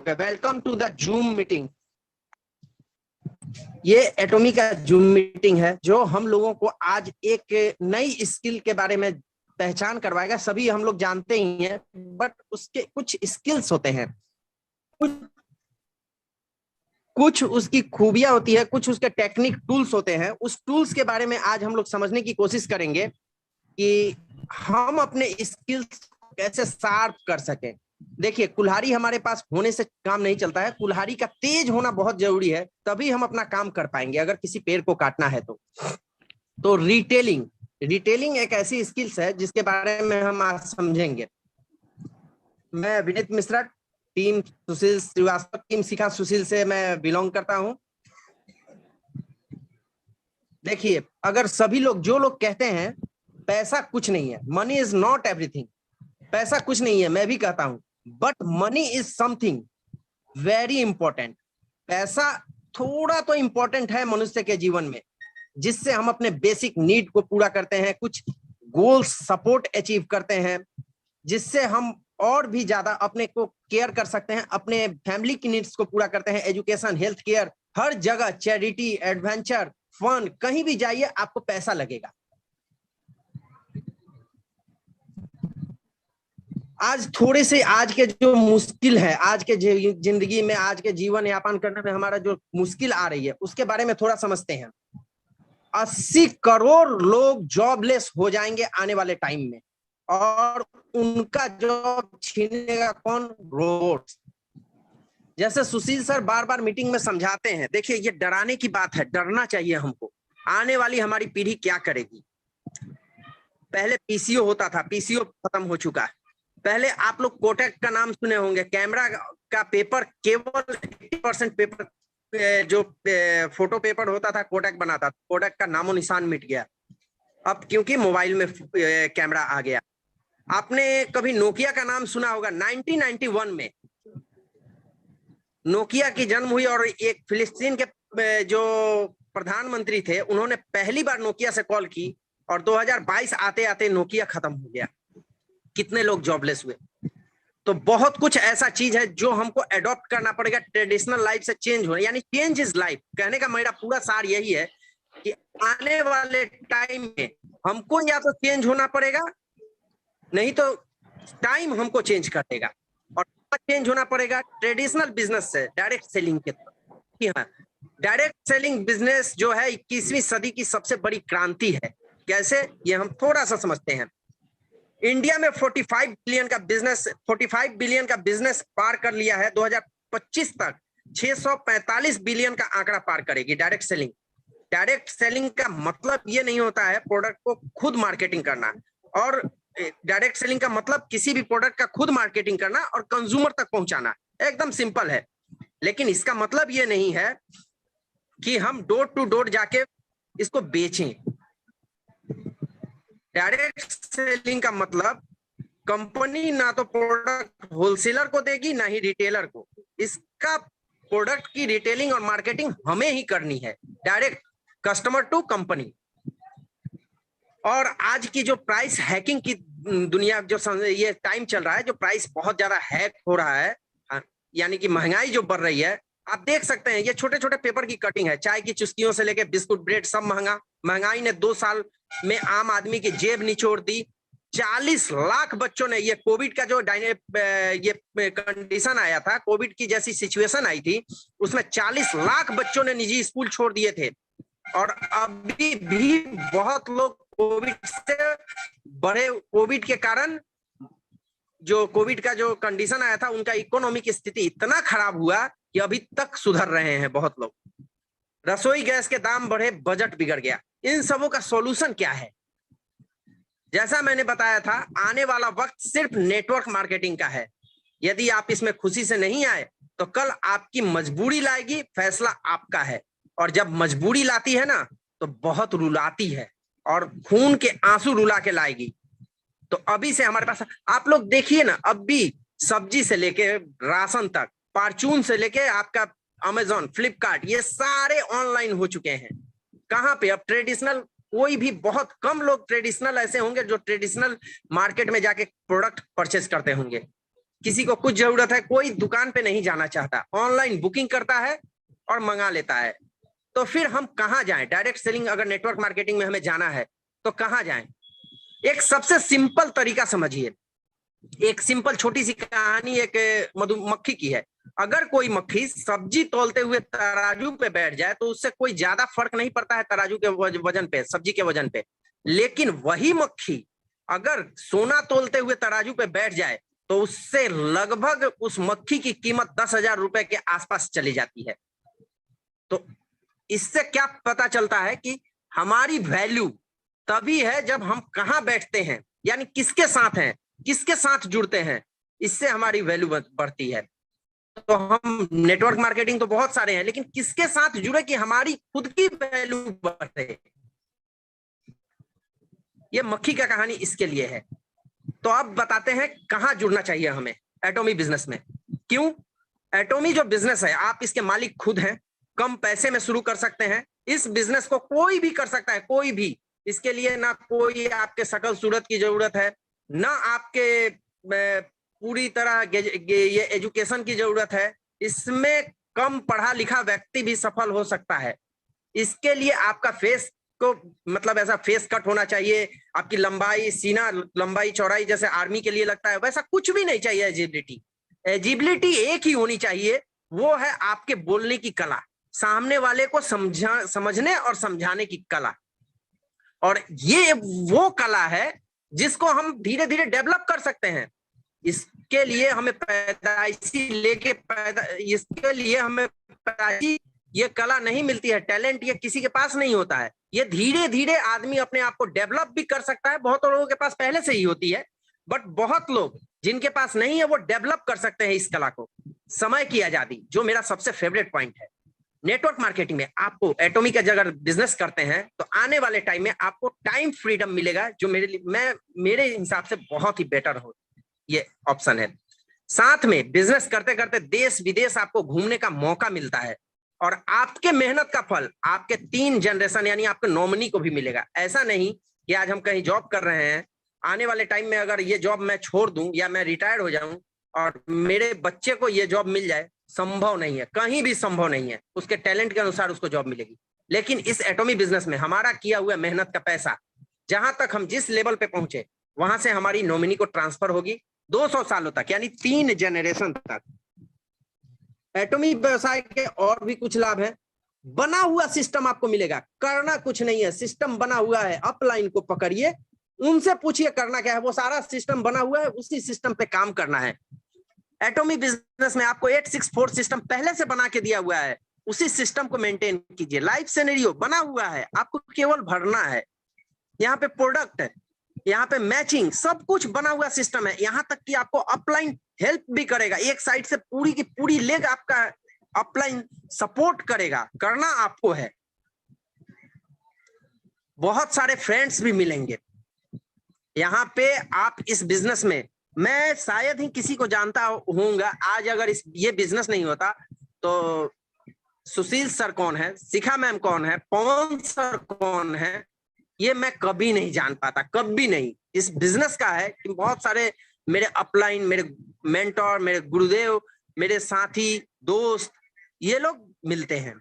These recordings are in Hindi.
Welcome to the Zoom meeting. ये एटॉमी का जूम मीटिंग है जो हम लोगों को आज एक नई स्किल के बारे में पहचान करवाएगा। सभी हम लोग जानते ही हैं, बट उसके कुछ स्किल्स होते हैं, कुछ उसकी खूबियां होती है, कुछ उसके टेक्निक टूल्स होते हैं। उस टूल्स के बारे में आज हम लोग समझने की कोशिश करेंगे कि हम अपने स्किल्स कैसे शार्प कर सकें। देखिए, कुल्हाड़ी हमारे पास होने से काम नहीं चलता है, कुल्हाड़ी का तेज होना बहुत जरूरी है, तभी हम अपना काम कर पाएंगे अगर किसी पेड़ को काटना है तो रिटेलिंग रिटेलिंग एक ऐसी स्किल्स है जिसके बारे में हम आज समझेंगे। मैं विनीत मिश्रा, टीम सुशील श्रीवास्तव, टीम सिखा सुशील से मैं बिलोंग करता हूं। देखिए, अगर सभी लोग जो लोग कहते हैं पैसा कुछ नहीं है, मनी इज नॉट एवरीथिंग, पैसा कुछ नहीं है, मैं भी कहता हूं, but money is something very important. पैसा थोड़ा तो इंपॉर्टेंट है मनुष्य के जीवन में, जिससे हम अपने बेसिक नीड को पूरा करते हैं, कुछ गोल्स सपोर्ट अचीव करते हैं, जिससे हम और भी ज्यादा अपने को केयर कर सकते हैं, अपने फैमिली की नीड्स को पूरा करते हैं। एजुकेशन, हेल्थ केयर, हर जगह चैरिटी, एडवेंचर, फन, कहीं भी जाइए आपको पैसा लगेगा। आज थोड़े से आज के जो मुश्किल है, आज के जिंदगी में, आज के जीवन यापन करने में हमारा जो मुश्किल आ रही है, उसके बारे में थोड़ा समझते हैं। 80 करोड़ लोग जॉबलेस हो जाएंगे आने वाले टाइम में, और उनका जॉब छीनेगा कौन? रोबोट्स। जैसे सुशील सर बार बार मीटिंग में समझाते हैं, देखिए ये डराने की बात है, डरना चाहिए हमको। आने वाली हमारी पीढ़ी क्या करेगी? पहले पीसीओ होता था, पीसीओ खत्म हो चुका है। पहले आप लोग कोटक का नाम सुने होंगे, कैमरा का पेपर केवल 80% पेपर, जो फोटो पेपर होता था कोटक बनाता था, कोटक का नामो निशान मिट गया अब, क्योंकि मोबाइल में कैमरा आ गया। आपने कभी नोकिया का नाम सुना होगा? 1991 में नोकिया की जन्म हुई, और एक फिलिस्तीन के जो प्रधानमंत्री थे, उन्होंने पहली बार नोकिया से कॉल की, और 2022 आते आते नोकिया खत्म हो गया। कितने लोग जॉबलेस हुए? तो बहुत कुछ ऐसा चीज है जो हमको एडॉप्ट करना पड़ेगा, ट्रेडिशनल लाइफ से चेंज होना, यानी चेंज इज लाइफ। कहने का मेरा पूरा सार यही है कि आने वाले टाइम में हमको या तो चेंज होना पड़ेगा, नहीं तो टाइम हमको चेंज कर देगा। और चेंज होना पड़ेगा ट्रेडिशनल बिजनेस से डायरेक्ट सेलिंग के तरफ। हाँ, डायरेक्ट सेलिंग बिजनेस जो है 21वीं सदी की सबसे बड़ी क्रांति है। कैसे? ये हम थोड़ा सा समझते हैं। इंडिया में 45 बिलियन का बिजनेस पार कर लिया है। 2025 तक 645 बिलियन का आंकड़ा पार करेगी डायरेक्ट सेलिंग। डायरेक्ट सेलिंग का मतलब ये नहीं होता है प्रोडक्ट को खुद मार्केटिंग करना, और डायरेक्ट सेलिंग का मतलब किसी भी प्रोडक्ट का खुद मार्केटिंग करना और कंज्यूमर तक पहुंचाना। एकदम सिंपल है। लेकिन इसका मतलब ये नहीं है कि हम डोर टू डोर जाके इसको बेचें। डायरेक्ट सेलिंग का मतलब कंपनी ना तो प्रोडक्ट होलसेलर को देगी, ना ही रिटेलर को। इसका प्रोडक्ट की रिटेलिंग और मार्केटिंग हमें ही करनी है, डायरेक्ट कस्टमर टू कंपनी। और आज की जो प्राइस हैकिंग की दुनिया, जो ये टाइम चल रहा है, जो प्राइस बहुत ज्यादा हैक हो रहा है, यानी कि महंगाई जो बढ़ रही है, आप देख सकते हैं ये छोटे छोटे पेपर की कटिंग है, चाय की चुस्कियों से लेके बिस्कुट, ब्रेड, सब महंगा। महंगाई ने 2 साल में आम आदमी की जेब निचोड़ दी। 40 लाख बच्चों ने, ये कोविड का जो ये कंडीशन आया था, कोविड की जैसी सिचुएशन आई थी, उसमें 40 लाख बच्चों ने निजी स्कूल छोड़ दिए थे। और अभी भी बहुत लोग कोविड के कारण, जो कोविड का जो कंडीशन आया था, उनका इकोनॉमिक स्थिति इतना खराब हुआ कि अभी तक सुधर रहे हैं बहुत लोग। रसोई गैस के दाम बढ़े, बजट बिगड़ गया। इन सबों का सॉल्यूशन क्या है? जैसा मैंने बताया था, आने वाला वक्त सिर्फ नेटवर्क मार्केटिंग का है। यदि आप इसमें खुशी से नहीं आए तो कल आपकी मजबूरी लाएगी, फैसला आपका है। और जब मजबूरी लाती है ना, तो बहुत रुलाती है, और खून के आंसू रुला के लाएगी। तो अभी से हमारे पास, आप लोग देखिए ना, अब भी सब्जी से लेके राशन तक, परचून से लेके आपका अमेजॉन, फ्लिपकार्ट, ये सारे ऑनलाइन हो चुके हैं। कहां पे? अब ट्रेडिशनल, कोई भी, बहुत कम लोग ट्रेडिशनल ऐसे होंगे जो ट्रेडिशनल मार्केट में जाके प्रोडक्ट परचेस करते होंगे। किसी को कुछ जरूरत है, कोई दुकान पे नहीं जाना चाहता, ऑनलाइन बुकिंग करता है और मंगा लेता है। तो फिर हम कहाँ जाएं? डायरेक्ट सेलिंग अगर नेटवर्क मार्केटिंग में हमें जाना है तो कहाँ जाएं? एक सबसे सिंपल तरीका समझिए, एक सिंपल छोटी सी कहानी एक मधुमक्खी की है। अगर कोई मक्खी सब्जी तौलते हुए तराजू पे बैठ जाए तो उससे कोई ज्यादा फर्क नहीं पड़ता है तराजू के वजन पे, सब्जी के वजन पे। लेकिन वही मक्खी अगर सोना तौलते हुए तराजू पे बैठ जाए तो उससे लगभग उस मक्खी की कीमत 10,000 रुपए के आसपास चली जाती है। तो इससे क्या पता चलता है कि हमारी वैल्यू तभी है जब हम कहां बैठते हैं, यानी किसके साथ हैं, किसके साथ जुड़ते हैं, इससे हमारी वैल्यू बढ़ती है। तो हम नेटवर्क मार्केटिंग तो बहुत सारे हैं, लेकिन किसके साथ जुड़े कि हमारी खुद की वैल्यू बढ़े, ये मक्खी का कहानी इसके लिए है। तो अब बताते हैं कहां जुड़ना चाहिए हमें एटॉमी बिजनेस में। क्यों? एटॉमी जो बिजनेस है, आप इसके मालिक खुद हैं, कम पैसे में शुरू कर सकते हैं। इस बिजनेस को कोई भी कर सकता है, कोई भी। इसके लिए ना कोई आपके शकल सूरत की जरूरत है, ना आपके पूरी तरह ये एजुकेशन की जरूरत है। इसमें कम पढ़ा लिखा व्यक्ति भी सफल हो सकता है। इसके लिए आपका फेस को मतलब ऐसा फेस कट होना चाहिए, आपकी लंबाई, सीना लंबाई चौड़ाई जैसे आर्मी के लिए लगता है वैसा कुछ भी नहीं चाहिए। एजिबिलिटी, एजिबिलिटी एक ही होनी चाहिए, वो है आपके बोलने की कला, सामने वाले को समझने और समझाने की कला। और ये वो कला है जिसको हम धीरे धीरे डेवलप कर सकते हैं। इसके लिए हमें पैदाइशी इसके लिए हमें पैदाइशी ये कला नहीं मिलती है, टैलेंट ये किसी के पास नहीं होता है। ये धीरे धीरे आदमी अपने आप को डेवलप भी कर सकता है। बहुत लोगों के पास पहले से ही होती है, बट बहुत लोग जिनके पास नहीं है वो डेवलप कर सकते हैं इस कला को। समय की आजादी जो मेरा सबसे फेवरेट पॉइंट है नेटवर्क मार्केटिंग में। आपको एटॉमी का अगर बिजनेस करते हैं तो आने वाले टाइम में आपको टाइम फ्रीडम मिलेगा, जो मेरे हिसाब से बहुत ही बेटर हो ये ऑप्शन है। साथ में बिजनेस करते करते देश विदेश आपको घूमने का मौका मिलता है, और आपके मेहनत का फल आपके 3 जनरेशन यानी आपके नॉमिनी को भी मिलेगा। ऐसा नहीं कि आज हम कहीं जॉब कर रहे हैं, आने वाले टाइम में अगर ये जॉब मैं छोड़ दूं या मैं रिटायर्ड हो जाऊं और मेरे बच्चे को ये जॉब मिल जाए, संभव नहीं है, कहीं भी संभव नहीं है। उसके टैलेंट के अनुसार उसको जॉब मिलेगी। लेकिन इस एटॉमी बिजनेस में हमारा किया हुआ मेहनत का पैसा, जहां तक हम जिस लेवल पे पहुंचे वहां से हमारी नॉमिनी को ट्रांसफर होगी 200 सालों तक, यानी 3 जनरेशन तक। एटॉमी व्यवसाय के और भी कुछ लाभ है। बना हुआ सिस्टम आपको मिलेगा, करना कुछ नहीं है, सिस्टम बना हुआ है। अपलाइन को पकड़िए, उनसे पूछिए करना क्या है, वो सारा सिस्टम बना हुआ है, उसी सिस्टम पे काम करना है। एटॉमी बिजनेस में आपको 864 सिस्टम पहले से बना के दिया हुआ है, उसी सिस्टम को मेंटेन कीजिए। लाइफ सिनेरियो बना हुआ है, आपको केवल भरना है। यहाँ पे प्रोडक्ट है, यहाँ पे मैचिंग, सब कुछ बना हुआ सिस्टम है। यहाँ तक कि आपको अपलाइन हेल्प भी करेगा, एक साइड से पूरी की पूरी लेग आपका अपलाइन सपोर्ट करेगा। करना आपको है। बहुत सारे फ्रेंड्स भी मिलेंगे यहाँ पे। आप इस बिजनेस में, मैं शायद ही किसी को जानता होऊंगा आज, अगर ये बिजनेस नहीं होता तो सुशील सर कौन है, शिखा मैम कौन है, पवन सर कौन है, ये मैं कभी नहीं जान पाता, कभी नहीं। इस बिजनेस का है कि बहुत सारे मेरे अपलाइन, मेरे मेंटोर, मेरे गुरुदेव, मेरे साथी, दोस्त, ये लोग मिलते हैं।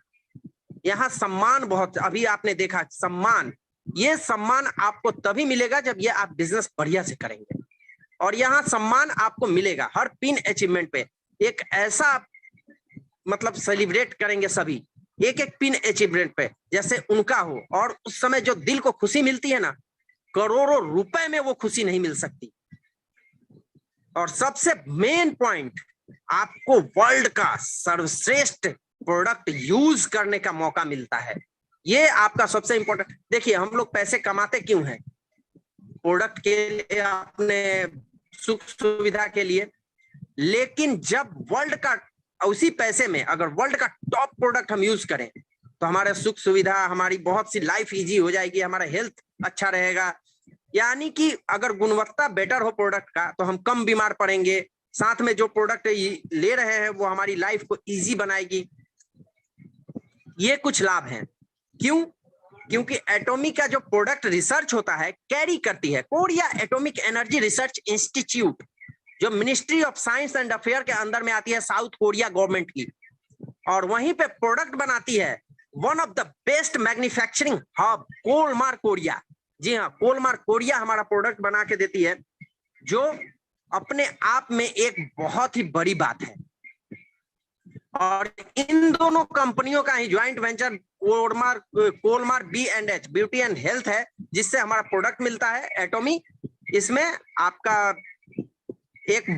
यहाँ सम्मान बहुत, अभी आपने देखा सम्मान, ये सम्मान आपको तभी मिलेगा जब ये आप बिजनेस बढ़िया से करेंगे। और यहाँ सम्मान आपको मिलेगा हर पिन अचीवमेंट पे। एक ऐसा मतलब सेलिब्रेट करेंगे सभी एक एक पिन अचीवमेंट पे जैसे उनका हो, और उस समय जो दिल को खुशी मिलती है ना, करोड़ों रुपए में वो खुशी नहीं मिल सकती। और सबसे मेन पॉइंट, आपको वर्ल्ड का सर्वश्रेष्ठ प्रोडक्ट यूज करने का मौका मिलता है। ये आपका सबसे इंपॉर्टेंट। देखिए हम लोग पैसे कमाते क्यों हैं? प्रोडक्ट के लिए, अपने सुख सुविधा के लिए। लेकिन जब वर्ल्ड का, उसी पैसे में अगर वर्ल्ड का टॉप प्रोडक्ट हम यूज करें तो हमारा सुख सुविधा, हमारी बहुत सी लाइफ इजी हो जाएगी, हमारा हेल्थ अच्छा रहेगा। यानी कि अगर गुणवत्ता बेटर हो प्रोडक्ट का तो हम कम बीमार पड़ेंगे। साथ में जो प्रोडक्ट ले रहे हैं वो हमारी लाइफ को इजी बनाएगी। ये कुछ लाभ हैं। क्यों? क्योंकि एटॉमी का जो प्रोडक्ट रिसर्च होता है कैरी करती है Korea atomic energy research institute. जो ministry of science and affair के अंदर में आती है साउथ कोरिया गवर्नमेंट की, और वहीं पे प्रोडक्ट बनाती है one of the best manufacturing hub Kolmar Korea. जी हाँ, कोलमार कोरिया हमारा प्रोडक्ट बना के देती है, जो अपने आप में एक बहुत ही बड़ी बात है। और इन दोनों कंपनियों का ही joint venture Kolmar B&H beauty and health है, जिससे हमारा प्रोडक्ट मिलता है एटॉमी। इसमें आपका एक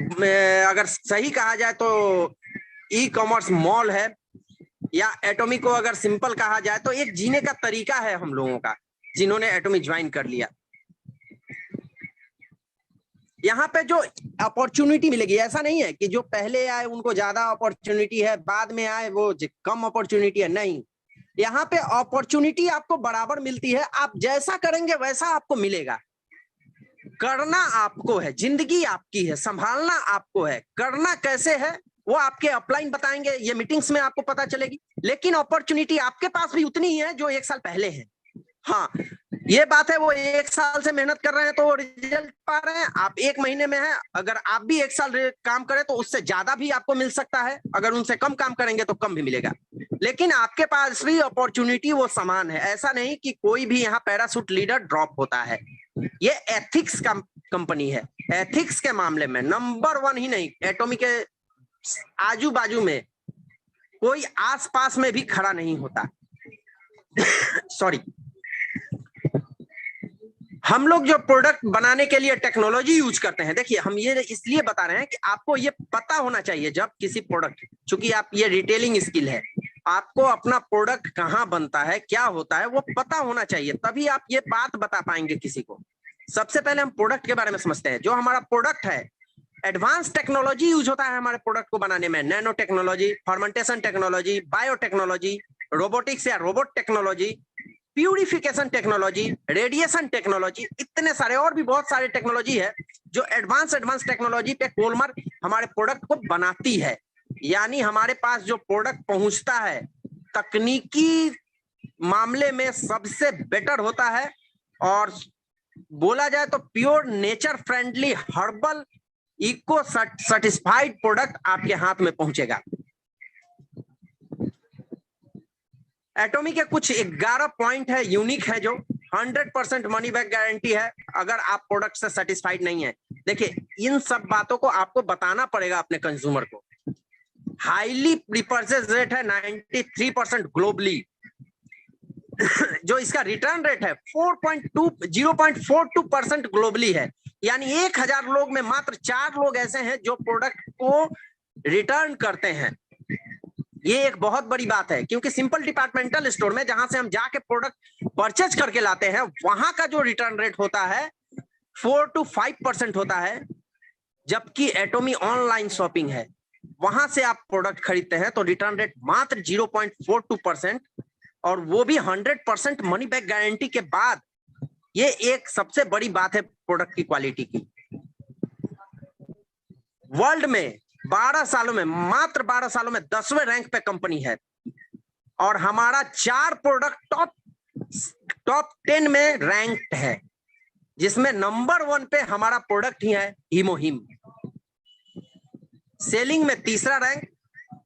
अगर सही कहा जाए तो ई कॉमर्स मॉल है, या एटॉमी को अगर सिंपल कहा जाए तो एक जीने का तरीका है हम लोगों का, जिन्होंने एटॉमी ज्वाइन कर लिया। यहाँ पे जो अपॉर्चुनिटी मिलेगी, ऐसा नहीं है कि जो पहले आए उनको ज्यादा अपॉर्चुनिटी है, बाद में आए वो कम अपॉर्चुनिटी है, नहीं। यहाँ पे अपॉर्चुनिटी आपको बराबर मिलती है, आप जैसा करेंगे वैसा आपको मिलेगा। करना आपको है, जिंदगी आपकी है, संभालना आपको है। करना कैसे है वो आपके अपलाइन बताएंगे, ये मीटिंग्स में आपको पता चलेगी। लेकिन अपॉर्चुनिटी आपके पास भी उतनी ही है जो 1 साल पहले है। हाँ, ये बात है, वो 1 साल से मेहनत कर रहे हैं तो रिजल्ट पा रहे हैं। आप 1 महीने में है, अगर आप भी 1 साल काम करें तो उससे ज्यादा भी आपको मिल सकता है। अगर उनसे कम काम करेंगे तो कम भी मिलेगा। लेकिन आपके पास भी अपॉर्चुनिटी वो समान है। ऐसा नहीं कि कोई भी यहाँ पैराशूट लीडर ड्रॉप होता है। ये एथिक्स का कंपनी है। एथिक्स के मामले में नंबर 1 ही नहीं, एटॉमी के आजू बाजू में कोई आसपास में भी खड़ा नहीं होता। सॉरी। हम लोग जो प्रोडक्ट बनाने के लिए टेक्नोलॉजी यूज करते हैं, देखिए हम ये इसलिए बता रहे हैं कि आपको ये पता होना चाहिए जब किसी प्रोडक्ट, चूंकि आप ये रिटेलिंग स्किल है, आपको अपना प्रोडक्ट कहाँ बनता है, क्या होता है, वो पता होना चाहिए, तभी आप ये बात बता पाएंगे किसी को। सबसे पहले हम प्रोडक्ट के बारे में समझते हैं। जो हमारा प्रोडक्ट है, एडवांस टेक्नोलॉजी यूज होता है हमारे प्रोडक्ट को बनाने में। Nano technology, fermentation technology, biotechnology, robotics या robot technology, purification technology, radiation technology, इतने सारे और भी बहुत सारे टेक्नोलॉजी है जो एडवांस टेक्नोलॉजी पे कोलमार हमारे प्रोडक्ट को बनाती है। यानी हमारे पास जो प्रोडक्ट पहुंचता है तकनीकी मामले में सबसे बेटर होता है, और बोला जाए तो pure nature friendly herbal eco certified product आपके हाथ में पहुंचेगा। एटॉमी के कुछ 11 पॉइंट है, यूनिक है, जो 100% मनी बैक गारंटी है अगर आप प्रोडक्ट से सेटिस्फाइड नहीं है। देखिए, इन सब बातों को आपको बताना पड़ेगा अपने कंज्यूमर को। हाईली रिपर्चेज रेट है 93% ग्लोबली। जो इसका रिटर्न रेट है 0.42% ग्लोबली है। यानी 1000 लोग में मात्र 4 लोग ऐसे हैं जो प्रोडक्ट को रिटर्न करते हैं। ये एक बहुत बड़ी बात है, क्योंकि सिंपल डिपार्टमेंटल स्टोर में जहां से हम जाके प्रोडक्ट परचेज करके लाते हैं, वहां का जो रिटर्न रेट होता है 4 to 5% होता है। जबकि एटॉमी ऑनलाइन शॉपिंग है, वहां से आप प्रोडक्ट खरीदते हैं तो रिटर्न रेट मात्र 0.42%, और वो भी 100% मनी बैक गारंटी के बाद। ये एक सबसे बड़ी बात है प्रोडक्ट की क्वालिटी की। वर्ल्ड में 12 सालों में, मात्र 12 सालों में 10वें रैंक पे कंपनी है, और हमारा 4 प्रोडक्ट टॉप 10 में रैंक्ड है, जिसमें नंबर 1 पे हमारा प्रोडक्ट ही है हीमोहिम। सेलिंग में 3रा रैंक,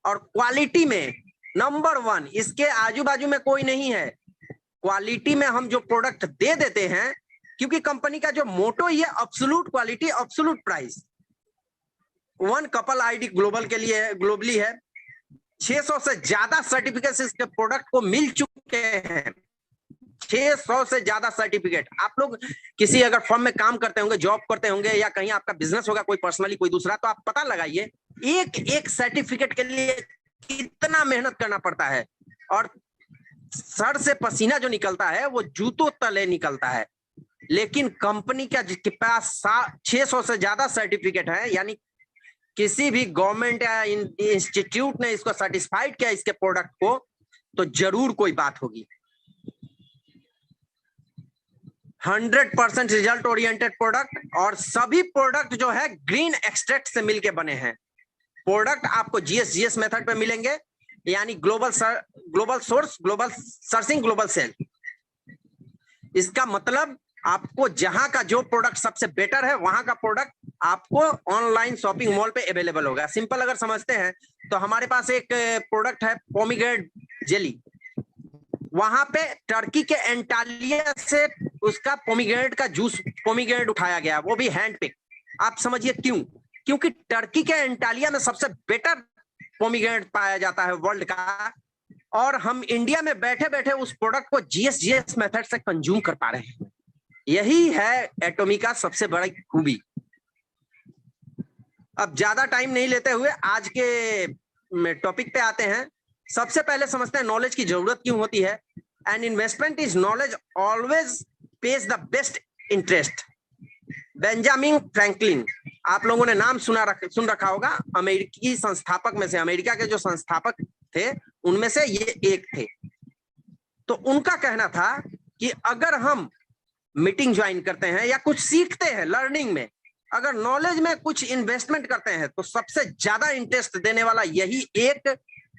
और क्वालिटी में नंबर 1। इसके आजू बाजू में कोई नहीं है। क्वालिटी में हम जो प्रोडक्ट दे देते हैं, क्योंकि कंपनी का जो मोटो ही है absolute quality absolute price. 1 couple ID global के लिए ग्लोबली है। 600 से ज्यादा सर्टिफिकेट इसके प्रोडक्ट को मिल चुके हैं। 600 से ज्यादा सर्टिफिकेट। आप लोग किसी अगर फर्म में काम करते होंगे, जॉब करते होंगे, या कहीं आपका बिजनेस होगा, कोई पर्सनली कोई दूसरा, तो आप पता लगाइए एक एक सर्टिफिकेट के लिए कितना मेहनत करना पड़ता है, और सर से पसीना जो निकलता है वो जूतों तले निकलता है। लेकिन कंपनी का जिसके पास 600 से ज्यादा सर्टिफिकेट है, यानी किसी भी गवर्नमेंट या इंस्टीट्यूट ने इसको सर्टिफाइड किया इसके प्रोडक्ट को, तो जरूर कोई बात होगी। 100% रिजल्ट ओरिएंटेड प्रोडक्ट, और सभी प्रोडक्ट जो है ग्रीन एक्सट्रैक्ट से मिलके बने हैं। प्रोडक्ट आपको GS मेथड पे मिलेंगे, यानी global source, global searching, global sale. इसका मतलब आपको जहां का जो प्रोडक्ट सबसे बेटर है वहां का प्रोडक्ट आपको ऑनलाइन शॉपिंग मॉल पे अवेलेबल होगा। सिंपल अगर समझते हैं तो हमारे पास एक प्रोडक्ट है पोमीग्रेनेट जेली, वहां पे टर्की के एंटालिया से उसका पोमीग्रेनेट का जूस, पोमीग्रेनेट उठाया गया, वो भी हैंड पिक। आप समझिए क्यों? क्योंकि टर्की के एंटालिया में सबसे बेटर पोमीग्रेनेट पाया जाता है वर्ल्ड का, और हम इंडिया में बैठे बैठे उस प्रोडक्ट को जीएस मेथड से कंज्यूम कर पा रहे हैं। यही है एटॉमी का सबसे बड़ी खूबी। अब ज्यादा टाइम नहीं लेते हुए आज के टॉपिक पे आते हैं। सबसे पहले समझते हैं नॉलेज की जरूरत क्यों होती है। And investment is knowledge always page the best interest. Benjamin Franklin, आप लोगों ने नाम सुन रखा होगा, अमेरिकी संस्थापक में से, अमेरिका के जो संस्थापक थे उनमें से ये एक थे। तो उनका कहना था कि अगर हम मीटिंग ज्वाइन करते हैं या कुछ सीखते हैं लर्निंग में, अगर नॉलेज में कुछ इन्वेस्टमेंट करते हैं तो सबसे ज्यादा इंटरेस्ट देने वाला यही एक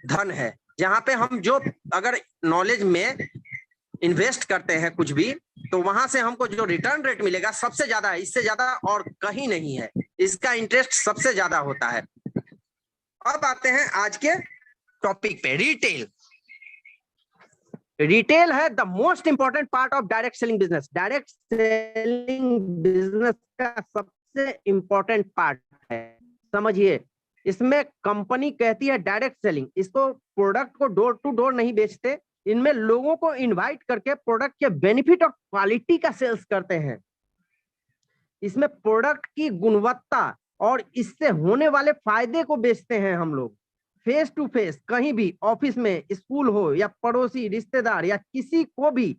धन है। जहां पे हम जो अगर नॉलेज में इन्वेस्ट करते हैं कुछ भी, तो वहां से हमको जो रिटर्न रेट मिलेगा सबसे ज्यादा है, इससे ज्यादा और कहीं नहीं है। इसका इंटरेस्ट सबसे ज्यादा होता है। अब आते हैं आज के टॉपिक पे, रिटेल। रिटेल है the most important part of direct selling business. Direct selling business का सबसे इंपॉर्टेंट पार्ट है। समझिए, इसमें कंपनी कहती है डायरेक्ट सेलिंग, इसको प्रोडक्ट को डोर टू डोर नहीं बेचते, इनमें लोगों को इनवाइट करके प्रोडक्ट के बेनिफिट और क्वालिटी का सेल्स करते हैं। इसमें प्रोडक्ट की गुणवत्ता और इससे होने वाले फायदे को बेचते हैं हम लोग। फेस टू फेस कहीं भी, ऑफिस में, स्कूल हो या पड़ोसी रिश्तेदार या किसी को भी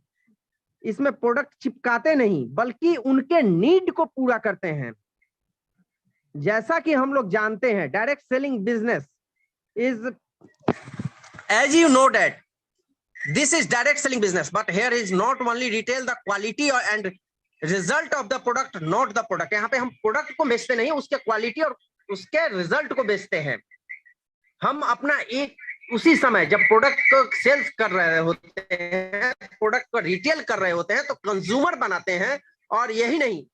इसमें प्रोडक्ट चिपकाते नहीं, बल्कि उनके नीड को पूरा करते हैं। जैसा कि हम लोग जानते हैं direct selling business is, as you know that this is direct selling business, but here is not only retail the quality and result of the product, not the product। यहाँ पे हम प्रोडक्ट को बेचते नहीं, उसके क्वालिटी और उसके रिजल्ट को बेचते हैं। हम अपना एक उसी समय जब प्रोडक्ट को सेल्स कर रहे होते हैं, प्रोडक्ट को रिटेल कर रहे होते हैं, तो कंज्यूमर बनाते हैं। और यही नहीं,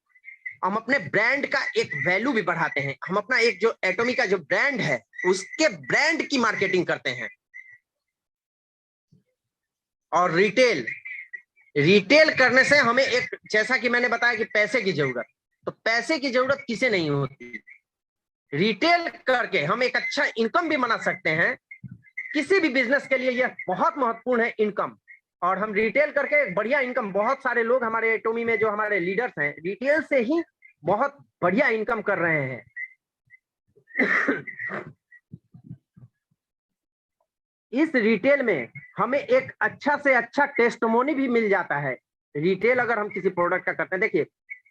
हम अपने ब्रांड का एक वैल्यू भी बढ़ाते हैं। हम अपना एक जो एटॉमी का जो ब्रांड है उसके ब्रांड की मार्केटिंग करते हैं। और रिटेल करने से हमें एक, जैसा कि मैंने बताया कि पैसे की जरूरत, तो पैसे की जरूरत किसे नहीं होती। रिटेल करके हम एक अच्छा इनकम भी बना सकते हैं। किसी भी बिजनेस के लिए यह बहुत महत्वपूर्ण है, इनकम। और हम रिटेल करके एक बढ़िया इनकम, बहुत सारे लोग हमारे एटॉमी में जो हमारे लीडर्स हैं रिटेल से ही बहुत बढ़िया इनकम कर रहे हैं। इस रिटेल में हमें एक अच्छा से अच्छा टेस्टिमोनी भी मिल जाता है। रिटेल अगर हम किसी प्रोडक्ट का करते हैं, देखिए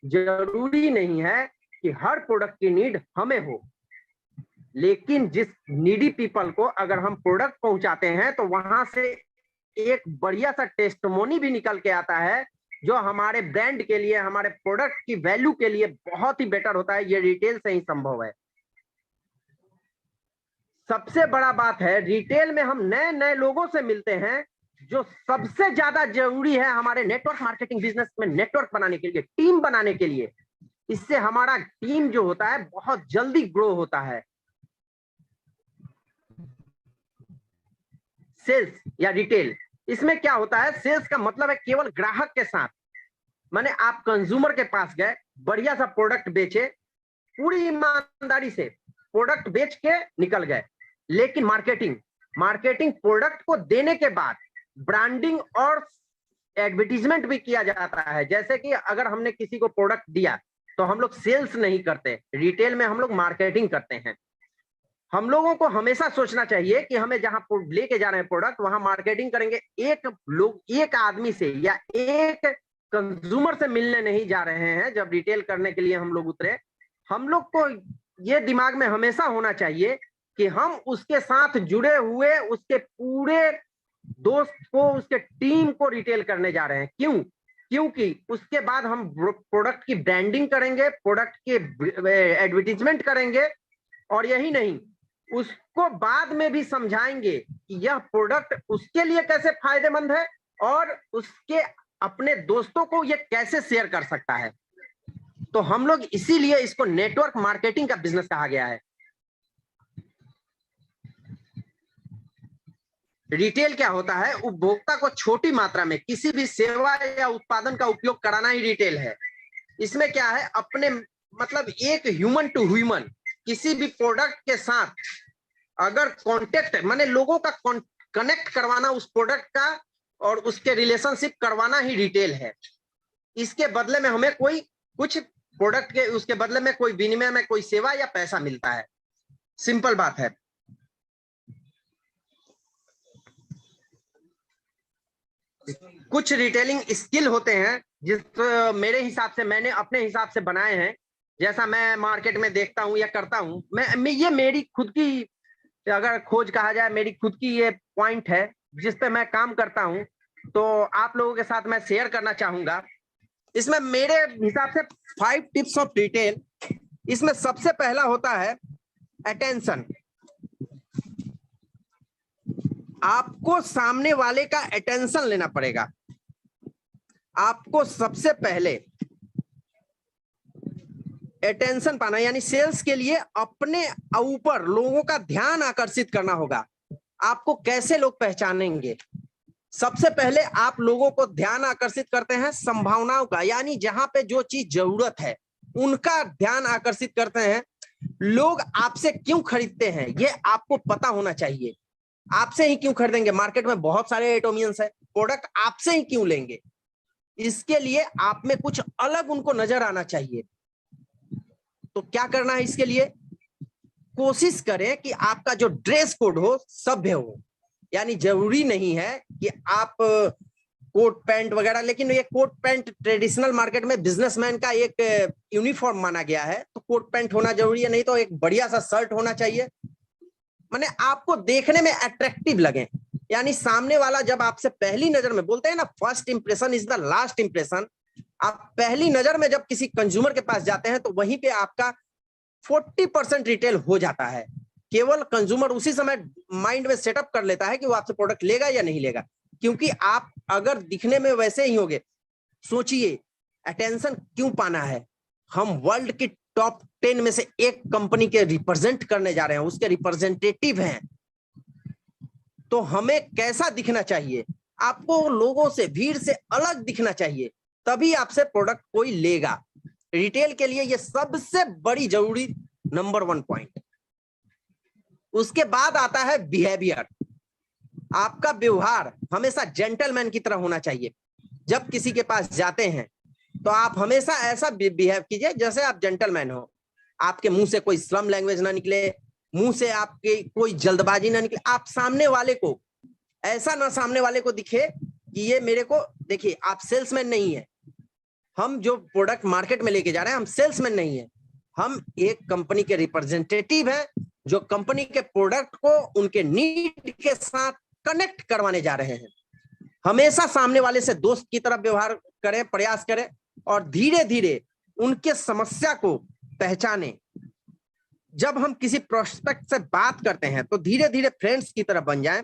जरूरी नहीं है कि हर प्रोडक्ट की नीड हमें हो, लेकिन जिस नीडी पीपल को अगर हम प्रोडक्ट पहुंचाते हैं तो वहां से एक बढ़िया सा टेस्टिमोनी भी निकल के आता है, जो हमारे ब्रांड के लिए, हमारे प्रोडक्ट की वैल्यू के लिए बहुत ही बेटर होता है। ये रिटेल से ही संभव है। सबसे बड़ा बात है, रिटेल में हम नए नए लोगों से मिलते हैं, जो सबसे ज्यादा जरूरी है हमारे नेटवर्क मार्केटिंग बिजनेस में, नेटवर्क बनाने के लिए, टीम बनाने के लिए। इससे हमारा टीम जो होता है बहुत जल्दी ग्रो होता है। सेल्स या रिटेल, इसमें क्या होता है, सेल्स का मतलब है केवल ग्राहक के साथ, माने आप कंज्यूमर के पास गए, बढ़िया सा प्रोडक्ट बेचे, पूरी ईमानदारी से प्रोडक्ट बेच के निकल गए। लेकिन मार्केटिंग प्रोडक्ट को देने के बाद ब्रांडिंग और एडवर्टीजमेंट भी किया जाता है। जैसे कि अगर हमने किसी को प्रोडक्ट दिया तो हम लोग सेल्स नहीं करते, रिटेल में हम लोग मार्केटिंग करते हैं। हम लोगों को हमेशा सोचना चाहिए कि हमें जहां लेके जा रहे हैं प्रोडक्ट, वहां मार्केटिंग करेंगे। एक आदमी से या एक कंज्यूमर से मिलने नहीं जा रहे हैं। जब रिटेल करने के लिए हम लोग उतरे, हम लोग को ये दिमाग में हमेशा होना चाहिए कि हम उसके साथ जुड़े हुए उसके पूरे दोस्त को, उसके टीम को रिटेल करने जा रहे हैं। क्यों? क्योंकि उसके बाद हम प्रोडक्ट की ब्रांडिंग करेंगे, प्रोडक्ट के एडवर्टीजमेंट करेंगे, और यही नहीं, उसको बाद में भी समझाएंगे कि यह प्रोडक्ट उसके लिए कैसे फायदेमंद है और उसके अपने दोस्तों को ये कैसे शेयर कर सकता है। तो हम लोग इसीलिए इसको नेटवर्क मार्केटिंग का बिजनेस कहा गया है। रिटेल क्या होता है? उपभोक्ता को छोटी मात्रा में किसी भी सेवा या उत्पादन का उपयोग कराना ही रिटेल है। इसमें क्या है, अपने मतलब एक ह्यूमन टू ह्यूमन किसी भी प्रोडक्ट के साथ अगर कांटेक्ट माने लोगों का कनेक्ट करवाना उस प्रोडक्ट का और उसके रिलेशनशिप करवाना ही रिटेल है। इसके बदले में हमें कोई कुछ प्रोडक्ट के उसके बदले में कोई विनिमय में कोई सेवा या पैसा मिलता है। सिंपल बात है। कुछ रिटेलिंग स्किल होते हैं जिस मेरे हिसाब से मैंने अपने हिसाब से बनाए हैं, जैसा मैं मार्केट में देखता हूं या करता हूं। मैं ये मेरी खुद की अगर खोज कहा जाए, मेरी खुद की ये पॉइंट है जिस पे मैं काम करता हूं, तो आप लोगों के साथ मैं शेयर करना चाहूंगा। इसमें मेरे हिसाब से 5 टिप्स ऑफ रिटेल। इसमें सबसे पहला होता है अटेंशन। आपको सामने वाले का अटेंशन लेना पड़ेगा। आपको सबसे पहले अटेंशन पाना, यानी सेल्स के लिए अपने ऊपर लोगों का ध्यान आकर्षित करना होगा। आपको कैसे लोग पहचानेंगे? सबसे पहले आप लोगों को ध्यान आकर्षित करते हैं संभावनाओं का, यानी जहां पे जो चीज जरूरत है उनका ध्यान आकर्षित करते हैं। लोग आपसे क्यों खरीदते हैं ये आपको पता होना चाहिए। आपसे ही क्यों खरीदेंगे? मार्केट में बहुत सारे एटोमियंस है, प्रोडक्ट आपसे ही क्यों लेंगे? इसके लिए आप में कुछ अलग उनको नजर आना चाहिए। तो क्या करना है इसके लिए? कोशिश करें कि आपका जो ड्रेस कोड हो सभ्य हो। यानी जरूरी नहीं है कि आप कोट पैंट वगैरह, लेकिन ये कोट पैंट ट्रेडिशनल मार्केट में बिजनेसमैन का एक यूनिफॉर्म माना गया है, तो कोट पैंट होना जरूरी है। नहीं तो एक बढ़िया सा शर्ट होना चाहिए, माने आपको देखने में अट्रैक्टिव लगे। यानी सामने वाला जब आपसे पहली नजर में, बोलते हैं ना first impression is the last impression. आप पहली नजर में जब किसी कंज्यूमर के पास जाते हैं तो वहीं पे आपका 40% रिटेल हो जाता है। केवल कंज्यूमर उसी समय माइंड में सेटअप कर लेता है कि वो आपसे प्रोडक्ट लेगा या नहीं लेगा, क्योंकि आप अगर दिखने में वैसे ही होगे। सोचिए, अटेंशन क्यों पाना है? हम वर्ल्ड की टॉप 10 में से एक कंपनी के रिप्रेजेंट करने जा रहे हैं, उसके रिप्रेजेंटेटिव हैं, तो हमें कैसा दिखना चाहिए? आपको लोगों से, भीड़ से अलग दिखना चाहिए, तभी आपसे प्रोडक्ट कोई लेगा। रिटेल के लिए ये सबसे बड़ी जरूरी नंबर 1 पॉइंट। उसके बाद आता है बिहेवियर। आपका व्यवहार हमेशा जेंटलमैन की तरह होना चाहिए। जब किसी के पास जाते हैं तो आप हमेशा ऐसा बिहेव कीजिए जैसे आप जेंटलमैन हो। आपके मुंह से कोई स्लम लैंग्वेज ना निकले, मुंह से आपकी कोई जल्दबाजी ना निकले। आप सामने वाले को ऐसा ना, सामने वाले को दिखे कि ये मेरे को, देखिए आप सेल्समैन नहीं है। हम जो प्रोडक्ट मार्केट में लेके जा रहे हैं, हम सेल्समैन नहीं है, हम एक कंपनी के रिप्रेजेंटेटिव हैं जो कंपनी के प्रोडक्ट को उनके नीड के साथ कनेक्ट करवाने जा रहे हैं। हमेशा सामने वाले से दोस्त की तरह व्यवहार करें, प्रयास करें, और धीरे धीरे उनके समस्या को पहचाने। जब हम किसी प्रोस्पेक्ट से बात करते हैं तो धीरे धीरे फ्रेंड्स की तरह बन जाएं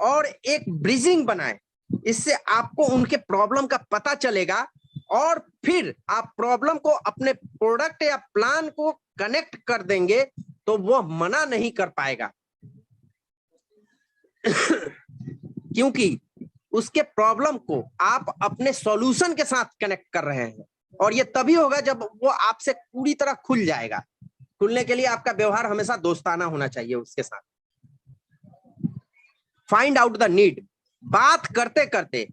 और एक ब्रिजिंग बनाएं। इससे आपको उनके प्रॉब्लम का पता चलेगा और फिर आप प्रॉब्लम को अपने प्रोडक्ट या प्लान को कनेक्ट कर देंगे तो वो मना नहीं कर पाएगा क्योंकि उसके प्रॉब्लम को आप अपने सॉल्यूशन के साथ कनेक्ट कर रहे हैं। और ये तभी होगा जब वो आपसे पूरी तरह खुल जाएगा। खुलने के लिए आपका व्यवहार हमेशा दोस्ताना होना चाहिए उसके साथ। Find out the need. बात करते करते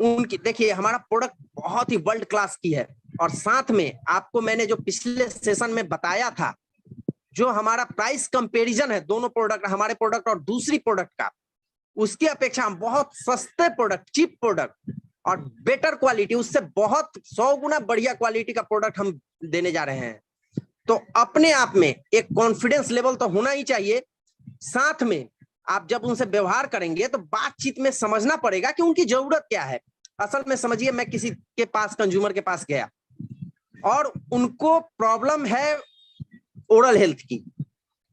उनकी, देखिए हमारा प्रोडक्ट बहुत ही वर्ल्ड क्लास की है, और साथ में आपको मैंने जो पिछले सेशन में बताया था, जो हमारा प्राइस कंपैरिजन है दोनों प्रोडक्ट, हमारे प्रोडक्ट और दूसरी प्रोडक्ट का, उसकी अपेक्षा हम बहुत सस्ते प्रोडक्ट, चीप प्रोडक्ट और बेटर क्वालिटी, उससे बहुत 100 गुना बढ़िया क्वालिटी का प्रोडक्ट हम देने जा रहे हैं। तो अपने आप में एक कॉन्फिडेंस लेवल तो होना ही चाहिए। साथ में आप जब उनसे व्यवहार करेंगे तो बातचीत में समझना पड़ेगा कि उनकी जरूरत क्या है। असल में समझिए, मैं किसी के पास, कंज्यूमर के पास गया और उनको प्रॉब्लम है ओरल हेल्थ की,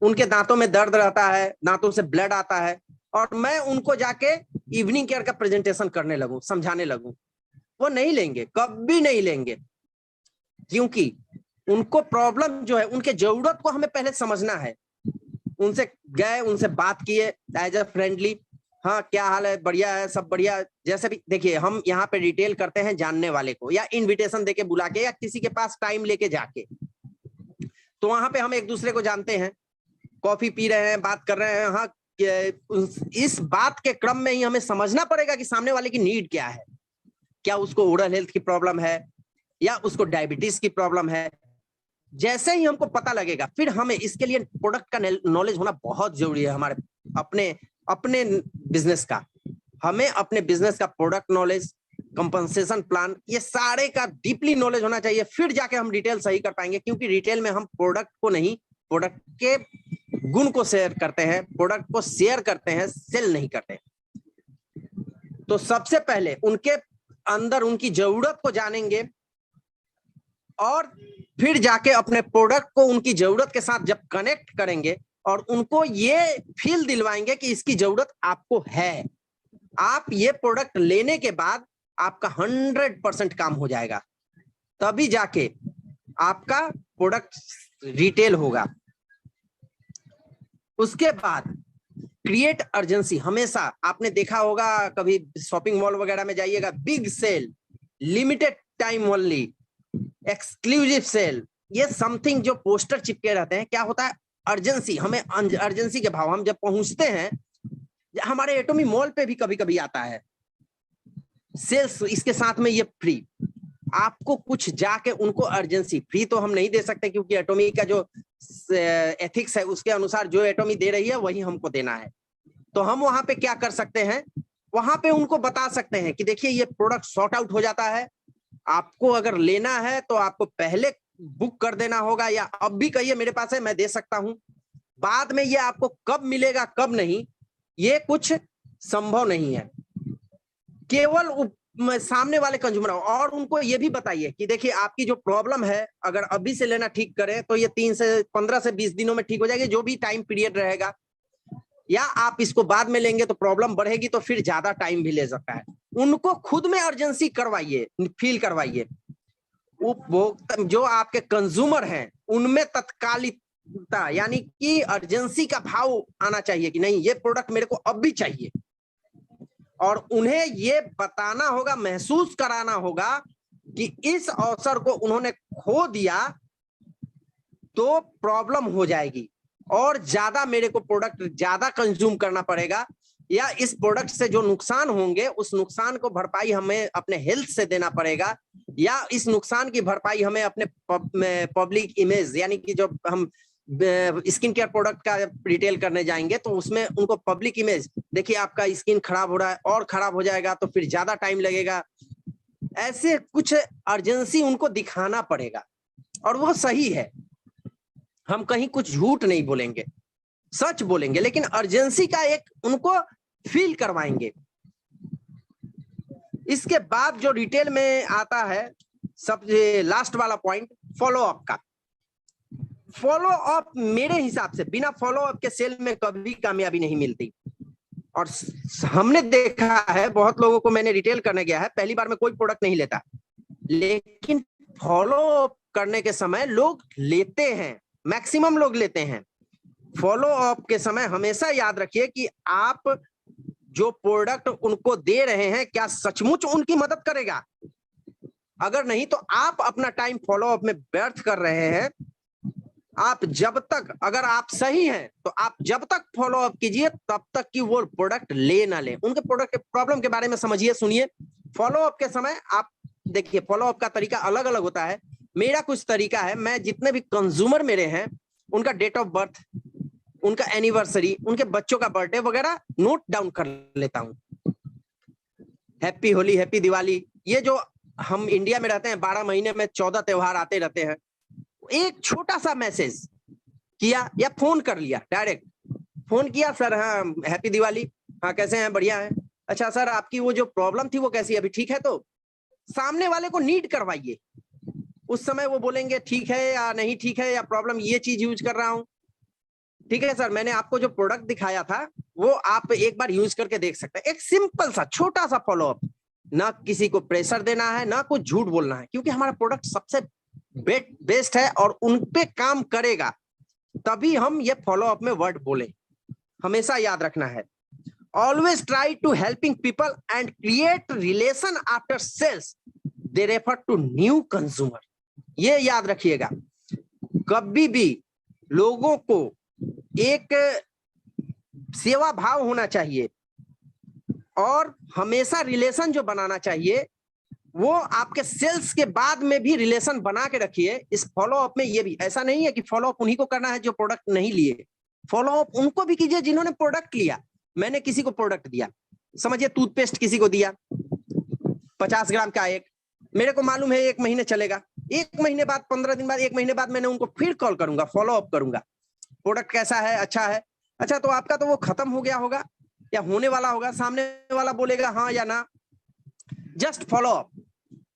उनके दांतों में दर्द रहता है, दांतों से ब्लड आता है, और मैं उनको जाके इवनिंग केयर का प्रेजेंटेशन करने लगूं, समझाने लगूं। वो नहीं लेंगे, कभी नहीं लेंगे, क्योंकि उनको प्रॉब्लम जो है, उनके जरूरत को हमें पहले समझना है। उनसे गए, उनसे बात किए एज अ फ्रेंडली, हाँ क्या हाल है, बढ़िया है, सब बढ़िया। जैसे भी देखिए, हम यहाँ पे डिटेल करते हैं जानने वाले को, या इनविटेशन देके बुला के, या किसी के पास टाइम लेके जाके, तो वहां पे हम एक दूसरे को जानते हैं, कॉफी पी रहे हैं, बात कर रहे हैं। हाँ, इस बात के क्रम में ही हमें समझना पड़ेगा कि सामने वाले की नीड क्या है। क्या उसको ओरल हेल्थ की प्रॉब्लम है, या उसको डायबिटीज की प्रॉब्लम है। जैसे ही हमको पता लगेगा, फिर हमें इसके लिए प्रोडक्ट का नॉलेज होना बहुत जरूरी है। हमारे अपने बिजनेस का, हमें अपने बिजनेस का प्रोडक्ट नॉलेज, कंपनसेशन प्लान, ये सारे का डीपली नॉलेज होना चाहिए। फिर जाके हम डिटेल सही कर पाएंगे, क्योंकि रिटेल में हम प्रोडक्ट को नहीं, प्रोडक्ट के गुण को शेयर करते हैं, प्रोडक्ट को शेयर करते हैं, सेल नहीं करते। तो सबसे पहले उनके अंदर उनकी जरूरत को जानेंगे, और फिर जाके अपने प्रोडक्ट को उनकी जरूरत के साथ जब कनेक्ट करेंगे, और उनको ये फील दिलवाएंगे कि इसकी जरूरत आपको है, आप ये प्रोडक्ट लेने के बाद आपका 100% काम हो जाएगा, तभी जाके आपका प्रोडक्ट रिटेल होगा। उसके बाद क्रिएट अर्जेंसी। हमेशा आपने देखा होगा, कभी शॉपिंग मॉल वगैरह में जाइएगा, big sale, limited time only, exclusive sale, ये समथिंग जो पोस्टर चिपके रहते हैं, क्या होता है, अर्जेंसी। हमें अर्जेंसी के भाव, हम जब पहुंचते हैं, हमारे एटोमी मॉल पे भी कभी कभी आता है सेल्स, इसके साथ में ये फ्री। आपको कुछ जाके उनको अर्जेंसी, फ्री तो हम नहीं दे सकते, क्योंकि एटोमी का जो एथिक्स है उसके अनुसार जो एटोमी दे रही है वही हमको देना है। तो हम वहां पे क्या कर सकते हैं, वहां पे उनको बता सकते हैं कि देखिए ये प्रोडक्ट सॉर्ट आउट हो जाता है, आपको अगर लेना है तो आपको पहले बुक कर देना होगा, या अब भी कहिए मेरे पास है, मैं दे सकता हूं। बाद में ये आपको कब मिलेगा कब नहीं, ये कुछ संभव नहीं है। केवल सामने वाले कंज्यूमर, और उनको ये भी बताइए कि देखिए आपकी जो प्रॉब्लम है, अगर अभी से लेना ठीक करें तो ये 15 से 20 दिनों में ठीक हो जाएगी, जो भी टाइम पीरियड रहेगा। या आप इसको बाद में लेंगे तो प्रॉब्लम बढ़ेगी, तो फिर ज्यादा टाइम भी ले सकता है। उनको खुद में अर्जेंसी करवाइए, फील करवाइए। उपभोक्ता जो आपके कंज्यूमर हैं उनमें तत्कालिकता, यानी कि अर्जेंसी का भाव आना चाहिए कि नहीं, ये प्रोडक्ट मेरे को अब भी चाहिए। और उन्हें ये बताना होगा, महसूस कराना होगा कि इस अवसर को उन्होंने खो दिया तो प्रॉब्लम हो जाएगी, और ज्यादा मेरे को प्रोडक्ट ज्यादा कंज्यूम करना पड़ेगा, या इस प्रोडक्ट से जो नुकसान होंगे उस नुकसान को भरपाई हमें अपने हेल्थ से देना पड़ेगा, या इस नुकसान की भरपाई हमें अपने पब्लिक इमेज, यानी कि जब हम स्किन केयर प्रोडक्ट का रिटेल करने जाएंगे तो उसमें उनको पब्लिक इमेज, देखिए आपका स्किन खराब हो रहा है और खराब हो जाएगा तो फिर ज्यादा टाइम लगेगा, ऐसे कुछ अर्जेंसी उनको दिखाना पड़ेगा। और वो सही है, हम कहीं कुछ झूठ नहीं बोलेंगे, सच बोलेंगे, लेकिन अर्जेंसी का एक उनको फील करवाएंगे। इसके बाद जो रिटेल में आता है, सबसे लास्ट वाला पॉइंट, फॉलो अप का। फॉलो अप मेरे हिसाब से बिना फॉलो अप के सेल में कभी कामयाबी नहीं मिलती। और हमने देखा है, बहुत लोगों को, मैंने रिटेल करने गया है, पहली बार में कोई प्रोडक्ट नहीं लेता, लेकिन फॉलो अप करने के समय लोग लेते हैं, मैक्सिमम लोग लेते हैं। फॉलो अप के समय हमेशा याद रखिए कि आप जो प्रोडक्ट उनको दे रहे हैं क्या सचमुच उनकी मदद करेगा। अगर नहीं तो आप अपना टाइम फॉलो अप में व्यर्थ कर रहे हैं। आप जब तक, अगर आप सही हैं तो आप जब तक फॉलो अप कीजिए तब तक कि वो प्रोडक्ट ले ना ले, उनके प्रोडक्ट के प्रॉब्लम के बारे में समझिए, सुनिए। फॉलो अप के समय आप देखिए, फॉलो अप का तरीका अलग अलग होता है। मेरा कुछ तरीका है, मैं जितने भी कंज्यूमर मेरे हैं उनका डेट ऑफ बर्थ, उनका एनिवर्सरी, उनके बच्चों का बर्थडे वगैरह नोट डाउन कर लेता हूं। हैप्पी होली, हैप्पी दिवाली, ये जो हम इंडिया में रहते हैं 12 महीने में 14 त्योहार आते रहते हैं, एक छोटा सा मैसेज किया या फोन कर लिया, डायरेक्ट फोन किया, सर हाँ हैप्पी दिवाली, हाँ कैसे हैं, बढ़िया है, अच्छा सर आपकी वो जो प्रॉब्लम थी वो कैसी, अभी ठीक है? तो सामने वाले को नीड करवाइए। उस समय वो बोलेंगे ठीक है या नहीं ठीक है, या प्रॉब्लम ये चीज यूज कर रहा हूं, ठीक है सर मैंने आपको जो प्रोडक्ट दिखाया था वो आप एक बार यूज करके देख सकते हैं। एक सिंपल सा छोटा सा फॉलो अप, ना किसी को प्रेशर देना है, ना कुछ झूठ बोलना है, क्योंकि हमारा प्रोडक्ट सबसे बेस्ट है और उन पे काम करेगा, तभी हम ये फॉलो अप में वर्ड बोले। हमेशा याद रखना है, always try to helping people and create relation after sales, they refer to new consumer. ये याद रखिएगा, कभी भी लोगों को एक सेवा भाव होना चाहिए और हमेशा रिलेशन जो बनाना चाहिए वो आपके सेल्स के बाद में भी रिलेशन बना के रखिए। इस फॉलो अप में ये भी ऐसा नहीं है कि फॉलो अप उन्हीं को करना है जो प्रोडक्ट नहीं लिए, फॉलो अप उनको भी कीजिए जिन्होंने प्रोडक्ट लिया। मैंने किसी को प्रोडक्ट दिया, समझिए टूथपेस्ट किसी को दिया 50 ग्राम का एक, मेरे को मालूम है 1 महीने चलेगा, 1 महीने बाद 15 दिन बाद 1 महीने बाद मैंने उनको फिर कॉल करूंगा, फॉलो अप करूंगा, प्रोडक्ट कैसा है, अच्छा है, अच्छा तो आपका तो वो खत्म हो गया होगा या होने वाला होगा, सामने वाला बोलेगा हाँ या ना, जस्ट फॉलो अप।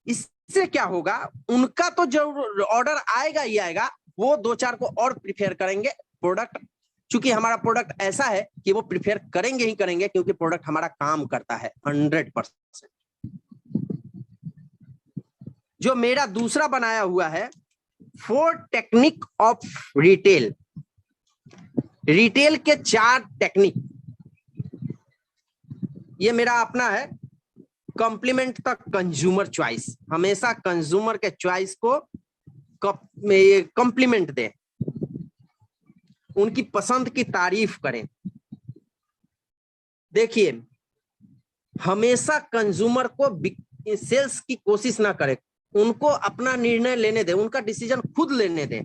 इससे क्या होगा, उनका तो जो ऑर्डर आएगा ही आएगा, वो 2-4 को और प्रिफेयर करेंगे प्रोडक्ट, क्योंकि हमारा प्रोडक्ट ऐसा है कि वो प्रिफेयर करेंगे ही करेंगे, क्योंकि प्रोडक्ट हमारा काम करता है 100%। जो मेरा दूसरा बनाया हुआ है 4 टेक्निक ऑफ रिटेल, रिटेल के 4 टेक्निक, ये मेरा अपना है, कॉम्प्लीमेंट द कंज्यूमर चॉइस। हमेशा कंज्यूमर के चॉइस को कॉम्प्लीमेंट दें, उनकी पसंद की तारीफ करें। देखिए, हमेशा कंज्यूमर को सेल्स की कोशिश ना करें, उनको अपना निर्णय लेने दें, उनका डिसीजन खुद लेने दें,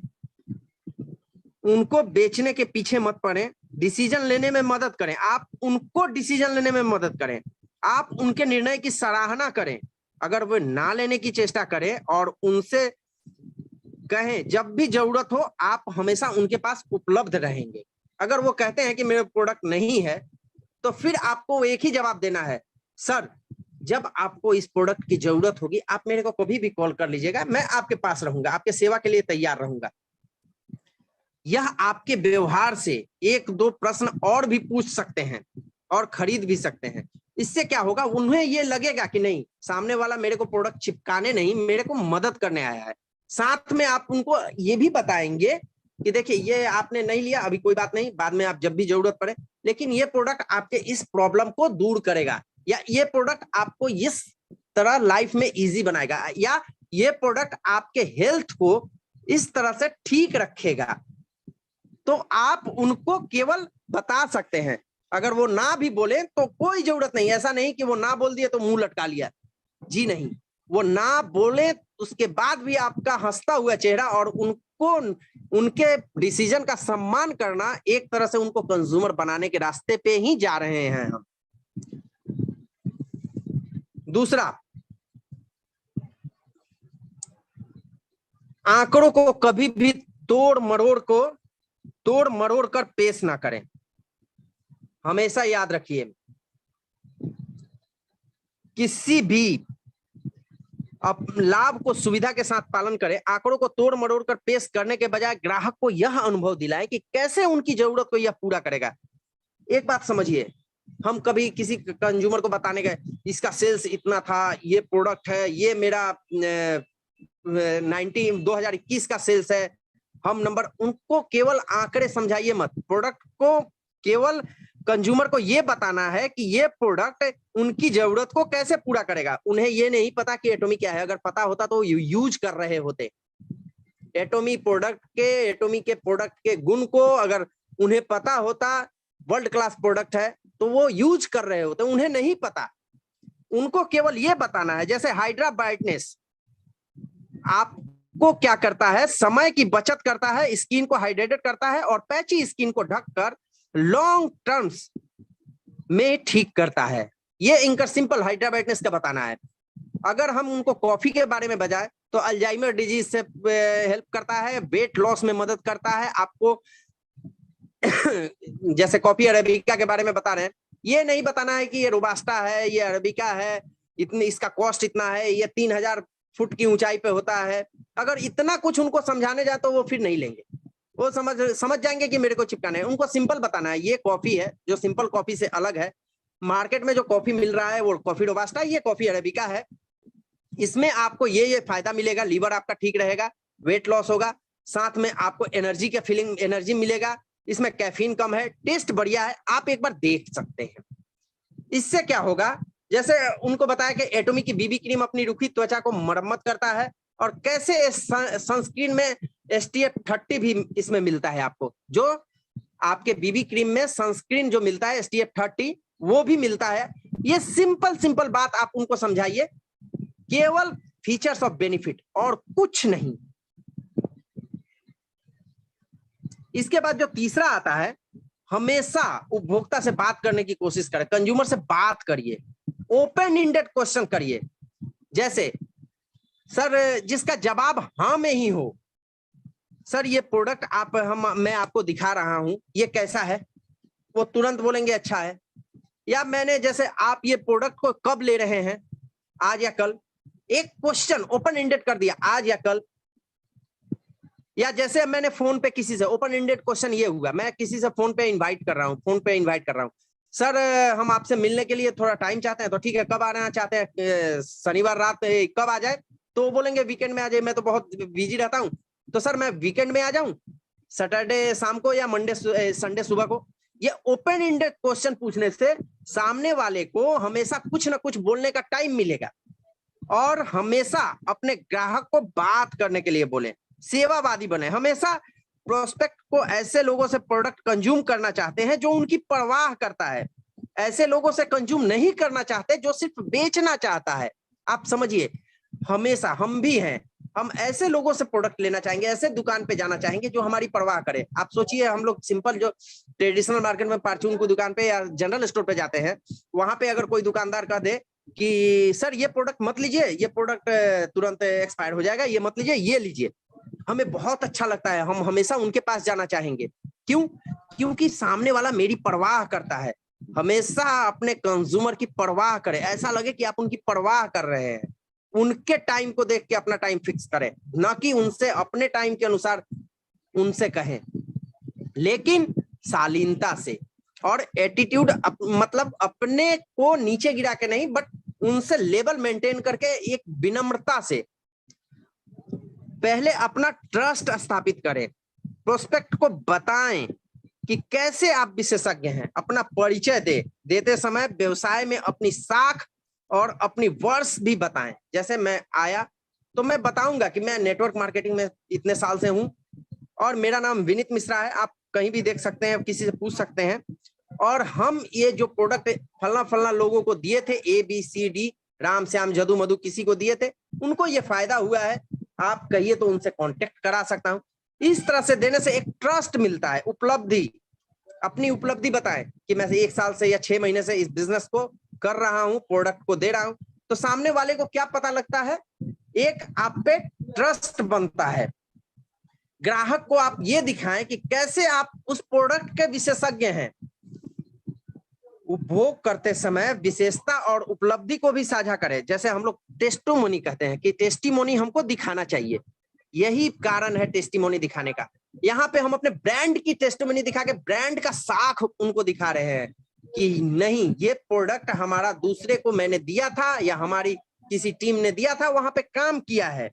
उनको बेचने के पीछे मत पड़े, डिसीजन लेने में मदद करें, आप उनको डिसीजन लेने में मदद करें, आप उनके निर्णय की सराहना करें। अगर वो ना लेने की चेष्टा करें और उनसे कहें जब भी जरूरत हो आप हमेशा उनके पास उपलब्ध रहेंगे। अगर वो कहते हैं कि मेरे प्रोडक्ट नहीं है, तो फिर आपको एक ही जवाब देना है, सर जब आपको इस प्रोडक्ट की जरूरत होगी आप मेरे को कभी भी कॉल कर लीजिएगा, मैं आपके पास रहूंगा, आपके सेवा के लिए तैयार रहूंगा। यह आपके व्यवहार से 1-2 प्रश्न और भी पूछ सकते हैं और खरीद भी सकते हैं। इससे क्या होगा, उन्हें ये लगेगा कि नहीं, सामने वाला मेरे को प्रोडक्ट चिपकाने नहीं, मेरे को मदद करने आया है। साथ में आप उनको ये भी बताएंगे कि देखिए ये आपने नहीं लिया, अभी कोई बात नहीं, बाद में आप जब भी जरूरत पड़े, लेकिन ये प्रोडक्ट आपके इस प्रॉब्लम को दूर करेगा, या ये प्रोडक्ट आपको इस तरह लाइफ में इजी बनाएगा, या ये प्रोडक्ट आपके हेल्थ को इस तरह से ठीक रखेगा। तो आप उनको केवल बता सकते हैं। अगर वो ना भी बोले तो कोई जरूरत नहीं, ऐसा नहीं कि वो ना बोल दिए तो मुंह लटका लिया, जी नहीं, वो ना बोले उसके बाद भी आपका हंसता हुआ चेहरा और उनको उनके डिसीजन का सम्मान करना, एक तरह से उनको कंज्यूमर बनाने के रास्ते पे ही जा रहे हैं हम। दूसरा, आंकड़ों को कभी भी तोड़ मरोड़ कर पेश ना करें। हमेशा याद रखिए, किसी भी लाभ को सुविधा के साथ पालन करें, आंकड़ों को तोड़ मरोड़ कर पेश करने के बजाय ग्राहक को यह अनुभव दिलाएं कि कैसे उनकी जरूरत को यह पूरा करेगा। एक बात समझिए, हम कभी किसी कंज्यूमर को बताने गए, इसका सेल्स इतना था, ये प्रोडक्ट है, ये मेरा 2021 का सेल्स है, हम नंबर, उनको केवल आंकड़े समझाइए मत। प्रोडक्ट को केवल कंज्यूमर को ये बताना है कि ये प्रोडक्ट उनकी जरूरत को कैसे पूरा करेगा। उन्हें ये नहीं पता कि एटॉमी क्या है, अगर पता होता तो यूज कर रहे होते। एटॉमी के प्रोडक्ट के गुण को अगर उन्हें पता होता, वर्ल्ड क्लास प्रोडक्ट है, तो वो यूज कर रहे होते। उन्हें नहीं पता, उनको केवल ये बताना है। जैसे हाइड्रा ब्राइटनेस आपको क्या करता है, समय की बचत करता है, स्किन को हाइड्रेटेड करता है और पैची स्किन को ढककर लॉन्ग टर्म्स में ठीक करता है। ये इनका सिंपल हाइड्रा ब्राइटनेस का बताना है। अगर हम उनको कॉफी के बारे में बताएं तो अल्जाइमर डिजीज से हेल्प करता है, वेट लॉस में मदद करता है आपको। जैसे कॉफी अरेबिका के बारे में बता रहे हैं, ये नहीं बताना है कि ये रोबास्टा है, ये अरेबिका है, इतनी इसका कॉस्ट इतना है, ये 3000 फुट की ऊंचाई पे होता है। अगर इतना कुछ उनको समझाने जाए तो वो फिर नहीं लेंगे, वो समझ जाएंगे कि मेरे को चिपकाना है। उनको सिंपल बताना है, ये कॉफी है जो सिंपल कॉफी से अलग है, मार्केट में जो कॉफी मिल रहा है वो कॉफी रोबास्टा, ये कॉफी अरेबिका है। इसमें आपको ये फायदा मिलेगा, लीवर आपका ठीक रहेगा, वेट लॉस होगा, साथ में आपको एनर्जी के फीलिंग, एनर्जी मिलेगा। इसमें कैफीन कम है, टेस्ट बढ़िया है, आप एक बार देख सकते हैं। इससे क्या होगा, जैसे उनको बताया कि एटोमी की बीबी क्रीम अपनी रुखी त्वचा को मरम्मत करता है, और कैसे सनस्क्रीन में SPF 30 भी इसमें मिलता है आपको, जो आपके बीबी क्रीम में सनस्क्रीन जो मिलता है SPF 30 वो भी मिलता है। ये सिंपल बात आप उनको समझाइए, केवल फीचर्स ऑफ बेनिफिट और कुछ नहीं। इसके बाद जो तीसरा आता है, हमेशा उपभोक्ता से बात करने की कोशिश करें, कंज्यूमर से बात करिए, ओपन एंडेड क्वेश्चन करिए। जैसे सर जिसका जवाब हाँ में ही हो, सर ये प्रोडक्ट मैं आपको दिखा रहा हूं, ये कैसा है, वो तुरंत बोलेंगे अच्छा है। या मैंने जैसे आप ये प्रोडक्ट को कब ले रहे हैं, आज या कल, एक क्वेश्चन ओपन एंडेड कर दिया, आज या कल। या जैसे मैंने फोन पे किसी से, ओपन एंडेड क्वेश्चन ये हुआ, मैं किसी से फोन पे इनवाइट कर रहा हूँ, सर हम आपसे मिलने के लिए थोड़ा टाइम चाहते हैं, तो ठीक है, कब आना चाहते हैं, शनिवार रात कब आ जाए, तो बोलेंगे वीकेंड में आ जाए, मैं तो बहुत बिजी रहता हूँ, तो सर मैं वीकेंड में आ जाऊं, सैटरडे शाम को या संडे सुबह को। ये ओपन एंडेड क्वेश्चन पूछने से सामने वाले को हमेशा कुछ ना कुछ बोलने का टाइम मिलेगा, और हमेशा अपने ग्राहक को बात करने के लिए बोले, सेवावादी बने। हमेशा प्रोस्पेक्ट को ऐसे लोगों से प्रोडक्ट कंज्यूम करना चाहते हैं जो उनकी परवाह करता है, ऐसे लोगों से कंज्यूम नहीं करना चाहते जो सिर्फ बेचना चाहता है। आप समझिए, हमेशा हम भी हैं, हम ऐसे लोगों से प्रोडक्ट लेना चाहेंगे, ऐसे दुकान पे जाना चाहेंगे जो हमारी परवाह करे। आप सोचिए, हम लोग सिंपल जो ट्रेडिशनल मार्केट में परचून की दुकान पे या जनरल स्टोर पे जाते हैं, वहां पे अगर कोई दुकानदार कह दे कि सर ये प्रोडक्ट मत लीजिए, ये प्रोडक्ट तुरंत एक्सपायर हो जाएगा, ये मत लीजिए, ये लीजिए, हमें बहुत अच्छा लगता है, हम हमेशा उनके पास जाना चाहेंगे। क्यों? क्योंकि सामने वाला मेरी परवाह करता है। हमेशा अपने कंज्यूमर की परवाह करें, ऐसा लगे कि आप उनकी परवाह कर रहे हैं, उनके टाइम को देख के अपना टाइम फिक्स करें, ना कि उनसे अपने टाइम के अनुसार उनसे कहें, लेकिन शालीनता से और एटीट्यूड, मतलब अपने को नीचे गिरा के नहीं, बट उनसे लेवल मेंटेन करके एक विनम्रता से पहले अपना ट्रस्ट स्थापित करें, प्रोस्पेक्ट को बताएं कि कैसे आप विशेषज्ञ हैं, अपना परिचय देते समय व्यवसाय में अपनी साख और अपनी वर्ष भी बताएं। जैसे मैं आया तो मैं बताऊंगा कि मैं नेटवर्क मार्केटिंग में इतने साल से हूं और मेरा नाम विनीत मिश्रा है, आप कहीं भी देख सकते हैं, किसी से पूछ सकते हैं, और हम ये जो प्रोडक्ट फलना लोगों को दिए थे, ABCD, राम श्याम जदू मधु, किसी को दिए थे, उनको ये फायदा हुआ है, आप कहिए तो उनसे कांटेक्ट करा सकता हूं। इस तरह से देने से एक ट्रस्ट मिलता है, उपलब्धि, अपनी उपलब्धि बताएं कि मैं 1 साल से या 6 महीने से इस बिजनेस को कर रहा हूं, प्रोडक्ट को दे रहा हूं, तो सामने वाले को क्या पता लगता है, एक आप पे ट्रस्ट बनता है। ग्राहक को आप ये दिखाएं कि कैसे आप उस प्रोडक्ट के विशेषज्ञ हैं। उपभोग करते समय विशेषता और उपलब्धि को भी साझा करें। जैसे हम लोग टेस्टिमोनी कहते हैं कि टेस्टिमोनी हमको दिखाना चाहिए, यही कारण है टेस्टिमोनी दिखाने का। यहाँ पे हम अपने ब्रांड की टेस्टिमोनी दिखा के ब्रांड का साख उनको दिखा रहे हैं कि नहीं, ये प्रोडक्ट हमारा दूसरे को मैंने दिया था या हमारी किसी टीम ने दिया था, वहां पे काम किया है।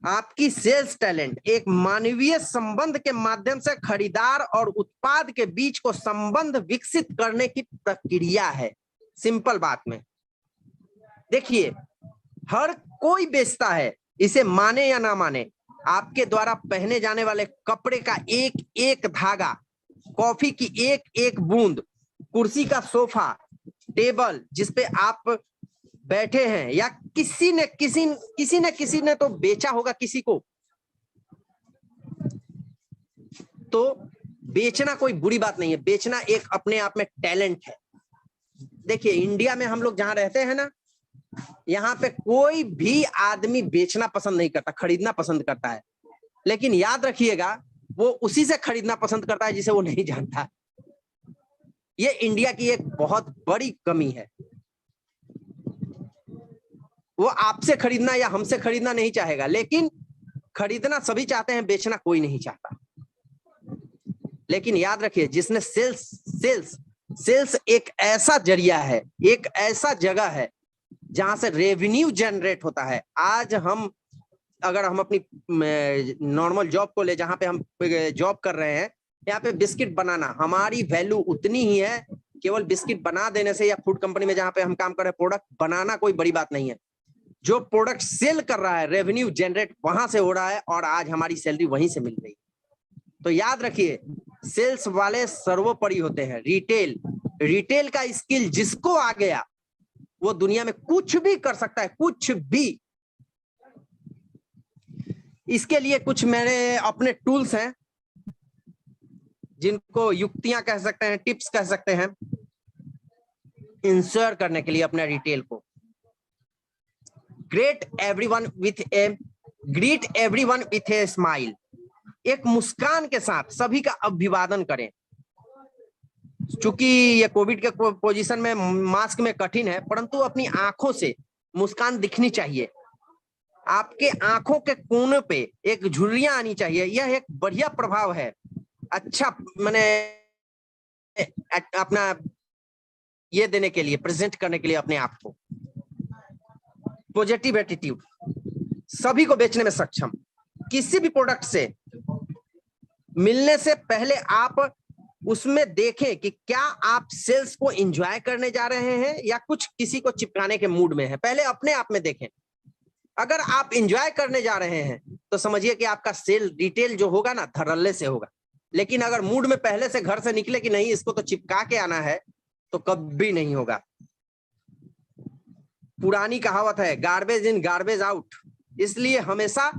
आपकी सेल्स टैलेंट एक मानवीय संबंध के माध्यम से खरीदार और उत्पाद के बीच को संबंध विकसित करने की प्रक्रिया है। सिंपल बात में देखिए, हर कोई बेचता है, इसे माने या ना माने, आपके द्वारा पहने जाने वाले कपड़े का एक एक धागा, कॉफी की एक एक बूंद, कुर्सी का सोफा, टेबल जिसपे आप बैठे हैं, या किसी ने तो बेचा होगा किसी को, तो बेचना कोई बुरी बात नहीं है, बेचना एक अपने आप में टैलेंट है। देखिए, इंडिया में हम लोग जहां रहते हैं ना, यहाँ पे कोई भी आदमी बेचना पसंद नहीं करता, खरीदना पसंद करता है। लेकिन याद रखिएगा, वो उसी से खरीदना पसंद करता है जिसे वो नहीं जानता। ये इंडिया की एक बहुत बड़ी कमी है। वो आपसे खरीदना या हमसे खरीदना नहीं चाहेगा, लेकिन खरीदना सभी चाहते हैं, बेचना कोई नहीं चाहता। लेकिन याद रखिए, जिसने सेल्स सेल्स एक ऐसा जरिया है, एक ऐसा जगह है जहां से रेवेन्यू जनरेट होता है। आज हम अगर हम अपनी नॉर्मल जॉब को ले, जहां पे हम जॉब कर रहे हैं, यहाँ पे बिस्किट बनाना, हमारी वैल्यू उतनी ही है। केवल बिस्किट बना देने से, या फूड कंपनी में जहां पे हम काम कर रहे हैं, प्रोडक्ट बनाना कोई बड़ी बात नहीं है। जो प्रोडक्ट सेल कर रहा है, रेवेन्यू जनरेट वहां से हो रहा है, और आज हमारी सैलरी वहीं से मिल रही है। तो याद रखिए, सेल्स वाले सर्वोपरि होते हैं। रिटेल का स्किल जिसको आ गया, वो दुनिया में कुछ भी कर सकता है, कुछ भी। इसके लिए कुछ मेरे अपने टूल्स हैं, जिनको युक्तियां कह सकते हैं, टिप्स कह सकते हैं, इंश्योर करने के लिए अपने रिटेल को। Greet everyone with a smile. एक मुस्कान के साथ सभी का अभिवादन करें। चूंकि ये कोविड के पोजीशन में मास्क में कठिन है, परंतु अपनी आंखों से मुस्कान दिखनी चाहिए। आपके आंखों के कोने पे एक झुर्रियां आनी चाहिए। यह एक बढ़िया प्रभाव है। अच्छा, मैंने अपना ये देने के लिए, प्रेजेंट करने के लिए अपने आप को। पॉजिटिव एटीट्यूड, सभी को बेचने में सक्षम। किसी भी प्रोडक्ट से मिलने से पहले आप उसमें देखें कि क्या आप सेल्स को एंजॉय करने जा रहे हैं या कुछ किसी को चिपकाने के मूड में है। पहले अपने आप में देखें। अगर आप एंजॉय करने जा रहे हैं तो समझिए कि आपका सेल रिटेल जो होगा ना, धड़ल्ले से होगा। लेकिन अगर मूड में पहले से घर से निकले कि नहीं, इसको तो चिपका के आना है, तो कभी नहीं होगा। पुरानी कहावत है, गार्बेज इन गार्बेज आउट। इसलिए हमेशा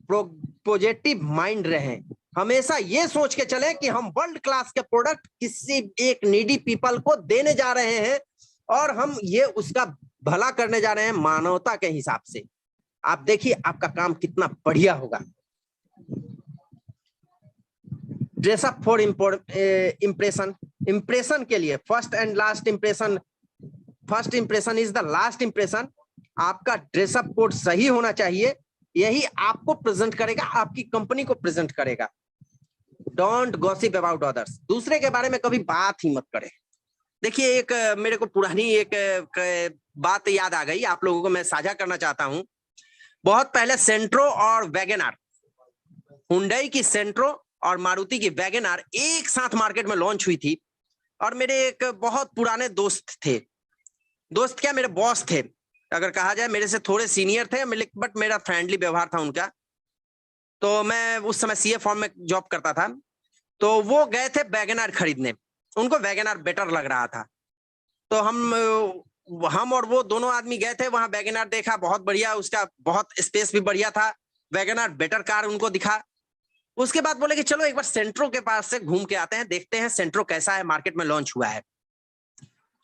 पॉजिटिव माइंड रहें। हमेशा ये सोच के चले कि हम वर्ल्ड क्लास के प्रोडक्ट किसी एक नीडी पीपल को देने जा रहे हैं, और हम ये उसका भला करने जा रहे हैं मानवता के हिसाब से। आप देखिए आपका काम कितना बढ़िया होगा। Dress up for impression. Impression के लिए first and last impression, first impression is the last impression. आपका ड्रेसअप कोड सही होना चाहिए। यही आपको प्रेजेंट करेगा, आपकी कंपनी को प्रेजेंट करेगा। Don't gossip about others. दूसरे के बारे में कभी बात ही मत करें। देखिए, एक मेरे को पुरानी एक बात याद आ गई, आप लोगों को मैं साझा करना चाहता हूं। बहुत पहले सेंट्रो और वैगनआर, हुंडई की सेंट्रो और मारुति की वैगनआर एक साथ मार्केट में लॉन्च हुई थी। और मेरे एक बहुत पुराने दोस्त थे, दोस्त क्या, मेरे बॉस थे। अगर कहा जाए मेरे से थोड़े सीनियर थे, बट मेरा फ्रेंडली व्यवहार था उनका। तो मैं उस समय सीए फॉर्म में जॉब करता था। तो वो गए थे वैगनआर खरीदने, उनको वैगनआर बेटर लग रहा था। तो हम और वो दोनों आदमी गए थे वहां। वैगनआर देखा, बहुत बढ़िया, उसका बहुत स्पेस भी बढ़िया था। वैगनआर बेटर कार उनको दिखा। उसके बाद बोले कि चलो एक बार सेंट्रो के पास से घूम के आते हैं, देखते हैं सेंट्रो कैसा है, मार्केट में लॉन्च हुआ है।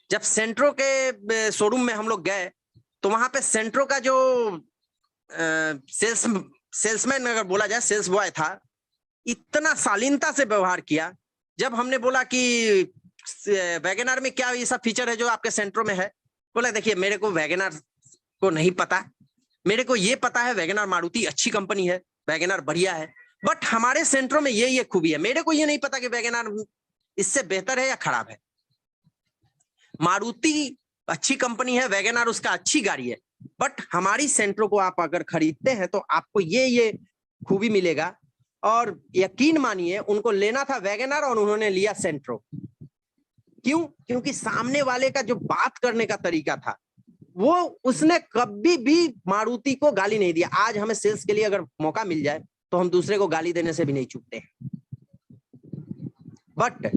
जब सेंट्रो के शोरूम में हम लोग गए, तो वहां पे सेंट्रो का जो सेल्समैन अगर बोला जाए, सेल्स बॉय था, इतना शालीनता से व्यवहार किया। जब हमने बोला कि वैगनआर में क्या ये सब फीचर है जो आपके सेंट्रो में है, बोला देखिए मेरे को वैगनआर को नहीं पता, मेरे को ये पता है वैगनआर मारुति अच्छी कंपनी है, वैगनआर बढ़िया है, बट हमारे सेंट्रो में ये खूबी है। मेरे को ये नहीं पता कि वैगनआर इससे बेहतर है या खराब है। मारुति अच्छी कंपनी है, वैगनआर उसका अच्छी गाड़ी है, बट हमारी सेंट्रो को आप अगर खरीदते हैं तो आपको ये खूबी मिलेगा। और यकीन मानिए उनको लेना था वैगनआर और उन्होंने लिया सेंट्रो। क्यों? क्योंकि सामने वाले का जो बात करने का तरीका था, वो उसने कभी भी मारुति को गाली नहीं दिया। आज हमें सेल्स के लिए अगर मौका मिल जाए तो हम दूसरे को गाली देने से भी नहीं चूकते हैं, बट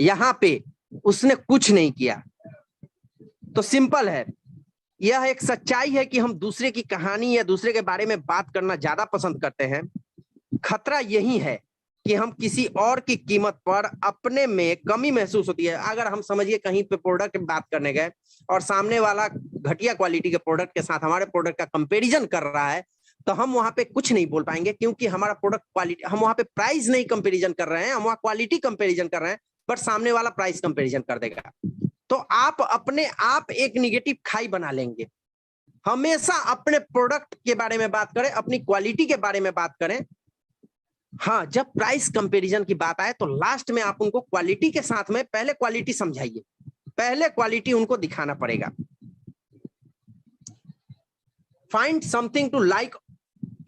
यहां पे उसने कुछ नहीं किया। तो सिंपल है, यह एक सच्चाई है कि हम दूसरे की कहानी या दूसरे के बारे में बात करना ज्यादा पसंद करते हैं। खतरा यही है कि हम किसी और की कीमत पर अपने में कमी महसूस होती है। अगर हम समझिए कहीं पे प्रोडक्ट बात करने गए और सामने वाला घटिया क्वालिटी के प्रोडक्ट के साथ हमारे प्रोडक्ट का कंपैरिजन कर रहा है, तो हम वहां पे कुछ नहीं बोल पाएंगे, क्योंकि हमारा प्रोडक्ट क्वालिटी, हम वहां पे प्राइस नहीं कंपैरिजन कर रहे हैं, हम वहां क्वालिटी कंपैरिजन कर रहे हैं, बट सामने वाला प्राइस कंपैरिजन कर देगा। तो आप अपने आप एक निगेटिव खाई बना लेंगे। हमेशा अपने प्रोडक्ट के बारे में बात करें, अपनी क्वालिटी के बारे में बात करें। हाँ, जब प्राइस कंपैरिजन की बात आए तो लास्ट में आप उनको क्वालिटी के साथ में पहले क्वालिटी समझाइए, पहले क्वालिटी उनको दिखाना पड़ेगा। Find something to like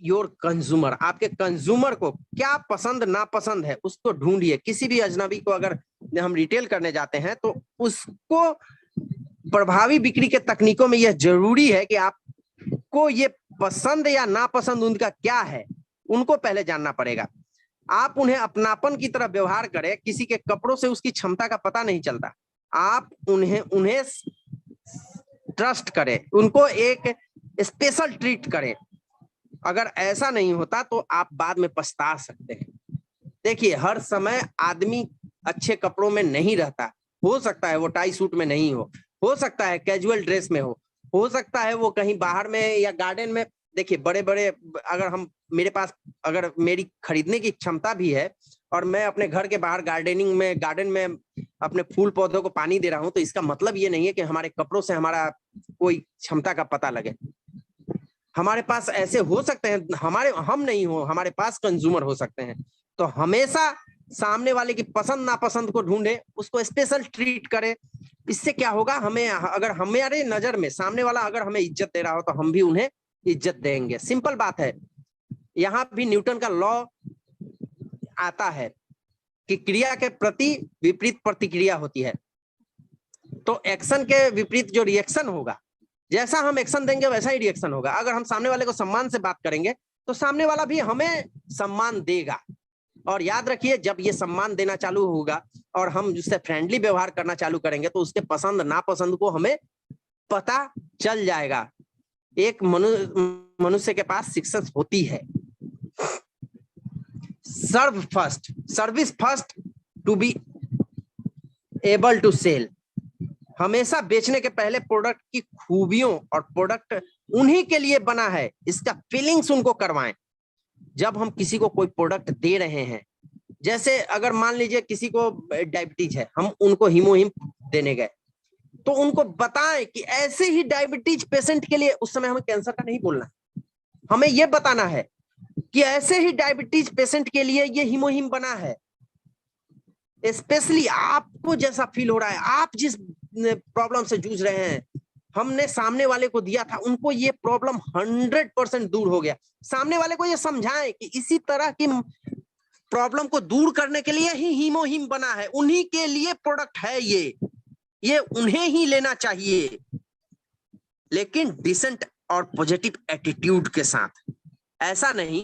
your consumer, आपके कंज्यूमर को क्या पसंद नापसंद है उसको ढूंढिए। किसी भी अजनबी को अगर हम रिटेल करने जाते हैं तो उसको प्रभावी बिक्री के तकनीकों में यह जरूरी है कि आपको ये पसंद या नापसंद उनका क्या है, उनको पहले जानना पड़ेगा। आप उन्हें अपनापन की तरह व्यवहार करें, किसी के कपड़ों से उसकी क्षमता का पता नहीं चलता। आप उन्हें ट्रस्ट करें, उनको एक स्पेशल ट्रीट करें। अगर ऐसा नहीं होता तो आप बाद में पछता सकते हैं। देखिए, हर समय आदमी अच्छे कपड़ों में नहीं रहता, हो सकता है वो टाई सूट में नहीं हो सकता है कैजुअल ड्रेस में हो सकता है वो कहीं बाहर में या गार्डन में। देखिए, बड़े बड़े अगर हम मेरे पास अगर मेरी खरीदने की क्षमता भी है और मैं अपने घर के बाहर गार्डन में अपने फूल पौधों को पानी दे रहा हूं, तो इसका मतलब ये नहीं है कि हमारे कपड़ों से हमारा कोई क्षमता का पता लगे। हमारे पास ऐसे हो सकते हैं, हमारे पास कंज्यूमर हो सकते हैं। तो हमेशा सामने वाले की पसंद नापसंद को ढूंढे, उसको स्पेशल ट्रीट करें। इससे क्या होगा, अगर हमारे नजर में सामने वाला अगर हमें इज्जत दे रहा हो तो हम भी उन्हें इज्जत देंगे। सिंपल बात है। यहां भी न्यूटन का लॉ आता है कि क्रिया के प्रति विपरीत प्रतिक्रिया होती है। तो एक्शन के विपरीत जो रिएक्शन होगा, जैसा हम एक्शन देंगे वैसा ही रिएक्शन होगा। अगर हम सामने वाले को सम्मान से बात करेंगे तो सामने वाला भी हमें सम्मान देगा। और याद रखिए, जब ये सम्मान देना चालू होगा और हम उससे फ्रेंडली व्यवहार करना चालू करेंगे तो उसके पसंद नापसंद को हमें पता चल जाएगा। एक मनुष्य के पास सक्सेस होती है। Service first to be able to sell. हमेशा बेचने के पहले प्रोडक्ट की खूबियों और प्रोडक्ट उन्हीं के लिए बना है, इसका फीलिंग्स उनको करवाएं। जब हम किसी को कोई प्रोडक्ट दे रहे हैं, जैसे अगर मान लीजिए किसी को डायबिटीज है, हम उनको हीमोहिम देने गए तो उनको बताएं कि ऐसे ही डायबिटीज पेशेंट के लिए, उस समय हमें कैंसर का नहीं बोलना, हमें यह बताना है कि ऐसे ही डायबिटीज पेशेंट के लिए ये हीमोहिम बना है। स्पेशली आपको जैसा फील हो रहा है, आप जिस प्रॉब्लम से जूझ रहे हैं, हमने सामने वाले को दिया था, उनको ये प्रॉब्लम 100% दूर हो गया। सामने वाले को ये समझाएं कि इसी तरह की प्रॉब्लम को दूर करने के लिए ही हीमोहिम बना है, उन्हीं के लिए प्रोडक्ट है ये उन्हें ही लेना चाहिए, लेकिन डिसेंट और पॉजिटिव एटीट्यूड के साथ। ऐसा नहीं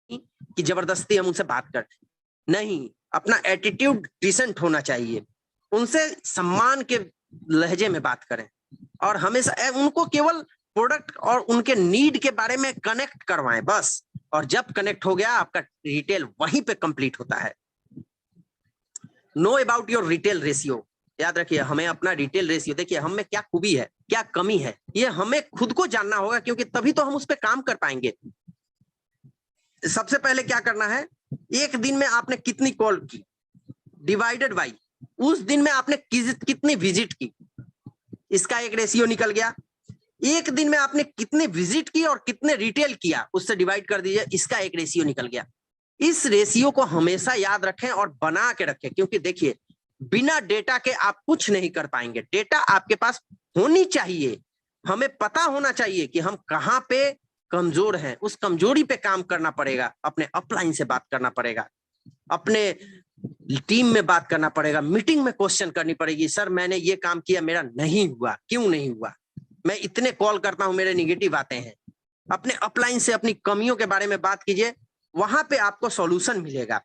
कि जबरदस्ती हम उनसे बात करें, नहीं, अपना एटीट्यूड डिसेंट होना चाहिए। उनसे सम्मान के लहजे में बात करें और हमेशा उनको केवल प्रोडक्ट और उनके नीड के बारे में कनेक्ट करवाएं बस। और जब कनेक्ट हो गया, आपका रिटेल वहीं पे कंप्लीट होता है। Know about your retail ratio. याद रखिए, हमें अपना रिटेल रेशियो, देखिए हम में क्या खूबी है, क्या कमी है, ये हमें खुद को जानना होगा, क्योंकि तभी तो हम उस पर काम कर पाएंगे। सबसे पहले क्या करना है, एक दिन में आपने कितनी कॉल की डिवाइडेड बाई उस दिन में आपने कितनी विजिट की, इसका एक रेशियो निकल गया। एक दिन में आपने कितने विजिट की और कितने रिटेल किया, उससे डिवाइड कर दीजिए, इसका एक रेशियो निकल गया। इस रेशियो को हमेशा याद रखें और बना के रखें, क्योंकि देखिए बिना डेटा के आप कुछ नहीं कर पाएंगे। डेटा आपके पास होनी चाहिए, हमें पता होना चाहिए कि हम कहाँ पे कमजोर हैं, उस कमजोरी पे काम करना पड़ेगा। अपने अपलाइन से बात करना पड़ेगा, अपने टीम में बात करना पड़ेगा, मीटिंग में क्वेश्चन करनी पड़ेगी, सर मैंने ये काम किया, मेरा नहीं हुआ, क्यों नहीं हुआ, मैं इतने कॉल करता हूं, मेरे निगेटिव आते हैं। अपने अपलाइन से अपनी कमियों के बारे में बात कीजिए, वहां पे आपको सॉल्यूशन मिलेगा।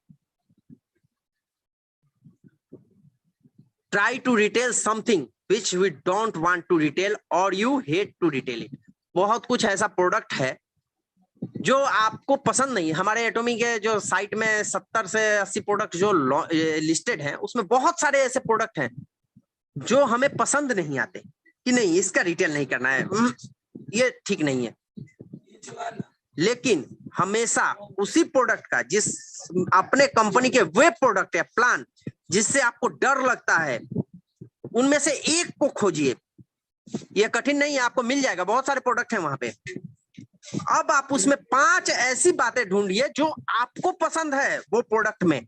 Try to retail something which we don't want to retail और you hate to retail it. बहुत कुछ ऐसा प्रोडक्ट है जो आपको पसंद नहीं। हमारे एटॉमी के जो साइट में 70 से 80 प्रोडक्ट जो लिस्टेड हैं, उसमें बहुत सारे ऐसे प्रोडक्ट हैं जो हमें पसंद नहीं आते, कि नहीं इसका रिटेल नहीं करना है, ये ठीक नहीं है। लेकिन हमेशा उसी प्रोडक्ट का, जिस अपने कंपनी के वे प्रोडक्ट या प्लान जिससे आपको डर लगता है, उनमें से एक को खोजिए। यह कठिन नहीं है, आपको मिल जाएगा, बहुत सारे प्रोडक्ट हैं वहां पे। अब आप उसमें 5 ऐसी बातें ढूंढिए जो आपको पसंद है, वो प्रोडक्ट में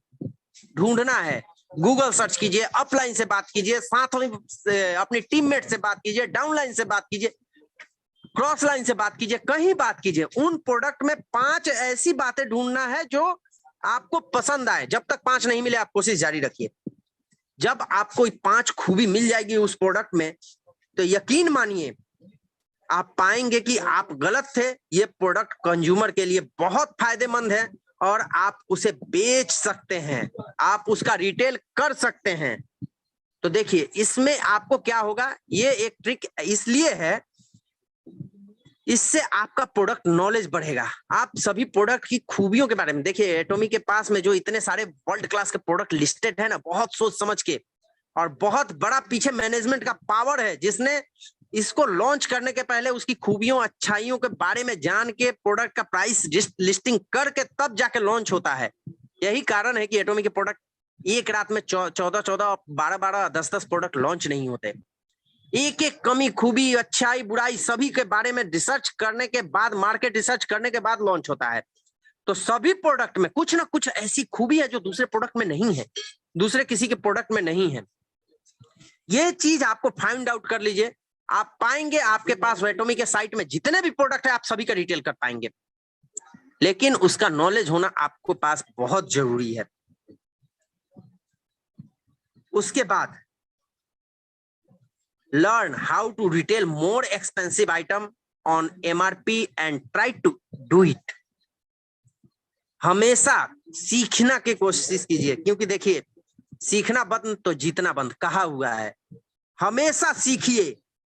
ढूंढना है। गूगल सर्च कीजिए, अपलाइन से बात कीजिए, साथ में अपनी टीममेट से बात कीजिए, डाउनलाइन से बात कीजिए, क्रॉस लाइन से बात कीजिए, कहीं बात कीजिए। उन प्रोडक्ट में 5 ऐसी बातें ढूंढना है जो आपको पसंद आए। जब तक 5 नहीं मिले आप कोशिश जारी रखिए। जब आपको 5 खूबी मिल जाएगी उस प्रोडक्ट में, तो यकीन मानिए आप पाएंगे कि आप गलत थे। ये प्रोडक्ट कंज्यूमर के लिए बहुत फायदेमंद है और आप उसे बेच सकते हैं, आप उसका रिटेल कर सकते हैं। तो देखिए इसमें आपको क्या होगा, ये एक ट्रिक इसलिए है, इससे आपका प्रोडक्ट नॉलेज बढ़ेगा। आप सभी प्रोडक्ट की खूबियों के बारे में देखिए। एटॉमी के पास में जो इतने सारे वर्ल्ड क्लास के प्रोडक्ट लिस्टेड है ना, बहुत सोच समझ के, और बहुत बड़ा पीछे मैनेजमेंट का पावर है, जिसने इसको लॉन्च करने के पहले उसकी खूबियों अच्छाइयों के बारे में जान के प्रोडक्ट का प्राइस लिस्टिंग करके तब जाके लॉन्च होता है। यही कारण है कि एटॉमी के प्रोडक्ट एक रात में 14, 12, 10 प्रोडक्ट लॉन्च नहीं होते। एक एक कमी, खूबी, अच्छाई, बुराई सभी के बारे में रिसर्च करने के बाद, मार्केट रिसर्च करने के बाद लॉन्च होता है। तो सभी प्रोडक्ट में कुछ ना कुछ ऐसी खूबी है जो दूसरे प्रोडक्ट में नहीं है, दूसरे किसी के प्रोडक्ट में नहीं है। ये चीज आपको फाइंड आउट कर लीजिए, आप पाएंगे आपके पास एटॉमी के साइट में जितने भी प्रोडक्ट है आप सभी का रिटेल कर पाएंगे। लेकिन उसका नॉलेज होना आपको पास बहुत जरूरी है। उसके बाद learn how to retail more expensive item on MRP and try to do it। हमेशा सीखना की कोशिश कीजिए, क्योंकि देखिए सीखना बंद तो जीतना बंद कहा हुआ है। हमेशा सीखिए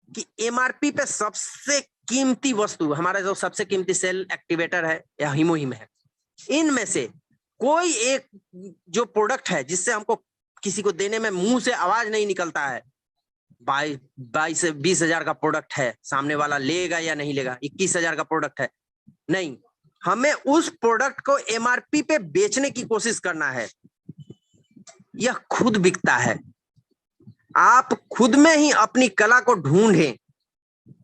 कि MRP पे सबसे कीमती वस्तु, हमारा जो सबसे कीमती सेल एक्टिवेटर है या हीमोहिम है, इनमें से कोई एक जो प्रोडक्ट है जिससे हमको किसी को देने में मुंह से आवाज नहीं निकलता है, 22 से 20,000 का प्रोडक्ट है, सामने वाला लेगा या नहीं लेगा, 21,000 का प्रोडक्ट है, नहीं, हमें उस प्रोडक्ट को MRP पे बेचने की कोशिश करना है। यह खुद बिकता है। आप खुद में ही अपनी कला को ढूंढें,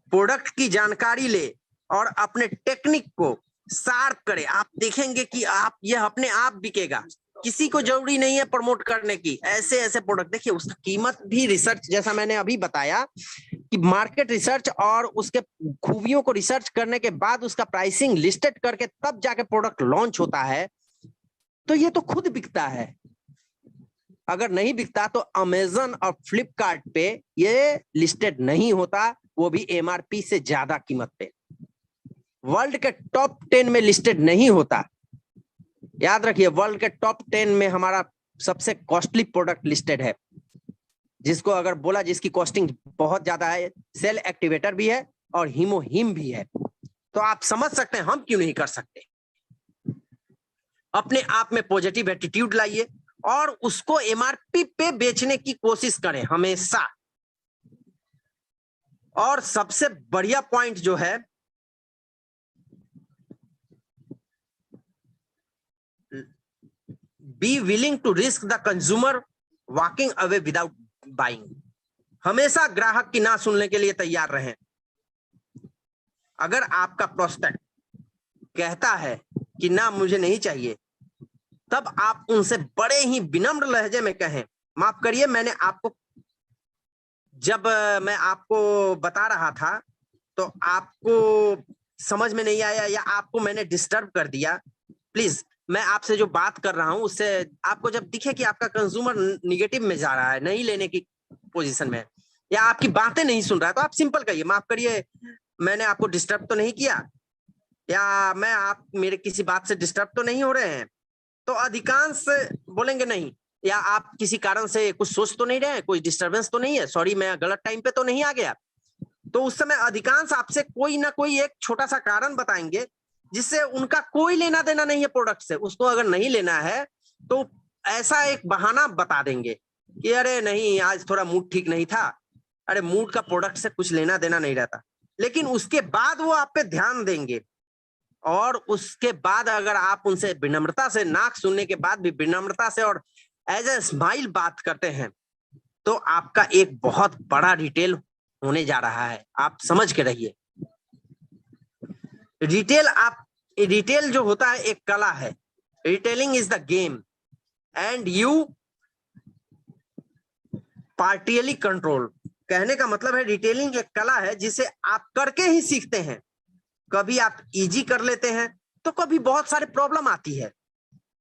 प्रोडक्ट की जानकारी ले और अपने टेक्निक को शार्प करें। आप देखेंगे कि आप यह अपने आप बिकेगा। किसी को जरूरी नहीं है प्रमोट करने की। ऐसे ऐसे प्रोडक्ट देखिए, उसका कीमत भी रिसर्च, जैसा मैंने अभी बताया कि मार्केट रिसर्च और उसके खूबियों को रिसर्च करने के बाद उसका प्राइसिंग लिस्टेड करके तब जाके प्रोडक्ट लॉन्च होता है। तो ये तो खुद बिकता है। अगर नहीं बिकता तो अमेजन और फ्लिपकार्ट पे ये लिस्टेड नहीं होता, वो भी MRP से ज्यादा कीमत पे। वर्ल्ड के टॉप 10 में लिस्टेड नहीं होता। याद रखिए, वर्ल्ड के टॉप 10 में हमारा सबसे कॉस्टली प्रोडक्ट लिस्टेड है, जिसको अगर बोला जिसकी कॉस्टिंग बहुत ज्यादा है, सेल एक्टिवेटर भी है और हीमोहिम भी है। तो आप समझ सकते हैं हम क्यों नहीं कर सकते। अपने आप में पॉजिटिव एटीट्यूड लाइए और उसको MRP पे बेचने की कोशिश करें हमेशा। और सबसे बढ़िया पॉइंट जो है, be willing to risk the consumer walking away without buying. हमेशा ग्राहक की ना सुनने के लिए तैयार रहें। अगर आपका प्रोस्पेक्ट कहता है कि ना मुझे नहीं चाहिए, तब आप उनसे बड़े ही विनम्र लहजे में कहें, माफ करिए मैंने आपको, जब मैं आपको बता रहा था तो आपको समझ में नहीं आया या आपको मैंने डिस्टर्ब कर दिया, प्लीज मैं आपसे जो बात कर रहा हूं उससे आपको जब दिखे कि आपका कंज्यूमर निगेटिव में जा रहा है, नहीं लेने की पोजीशन में, या आपकी बातें नहीं सुन रहा है, तो आप सिंपल कहिए, माफ करिए मैंने आपको डिस्टर्ब तो नहीं किया, या मैं आप मेरे किसी बात से डिस्टर्ब तो नहीं हो रहे हैं। तो अधिकांश बोलेंगे नहीं, या आप किसी कारण से कुछ सोच तो नहीं रहे, कोई डिस्टर्बेंस तो नहीं है, सॉरी मैं गलत टाइम पे तो नहीं आ गया। तो उस समय अधिकांश आपसे कोई ना कोई एक छोटा सा कारण बताएंगे जिससे उनका कोई लेना देना नहीं है प्रोडक्ट से। उसको अगर नहीं लेना है तो ऐसा एक बहाना बता देंगे कि अरे नहीं आज थोड़ा मूड ठीक नहीं था, अरे मूड का प्रोडक्ट से कुछ लेना देना नहीं रहता। लेकिन उसके बाद वो आप पे ध्यान देंगे, और उसके बाद अगर आप उनसे विनम्रता से, नाक सुनने के बाद भी विनम्रता से और एज ए स्माइल बात करते हैं, तो आपका एक बहुत बड़ा रिटेल होने जा रहा है। आप समझ के रहिए। रिटेल जो होता है एक कला है। Retailing is the game and you partially control. कहने का मतलब है रिटेलिंग एक कला है जिसे आप करके ही सीखते हैं। कभी आप इजी कर लेते हैं तो कभी बहुत सारे प्रॉब्लम आती है,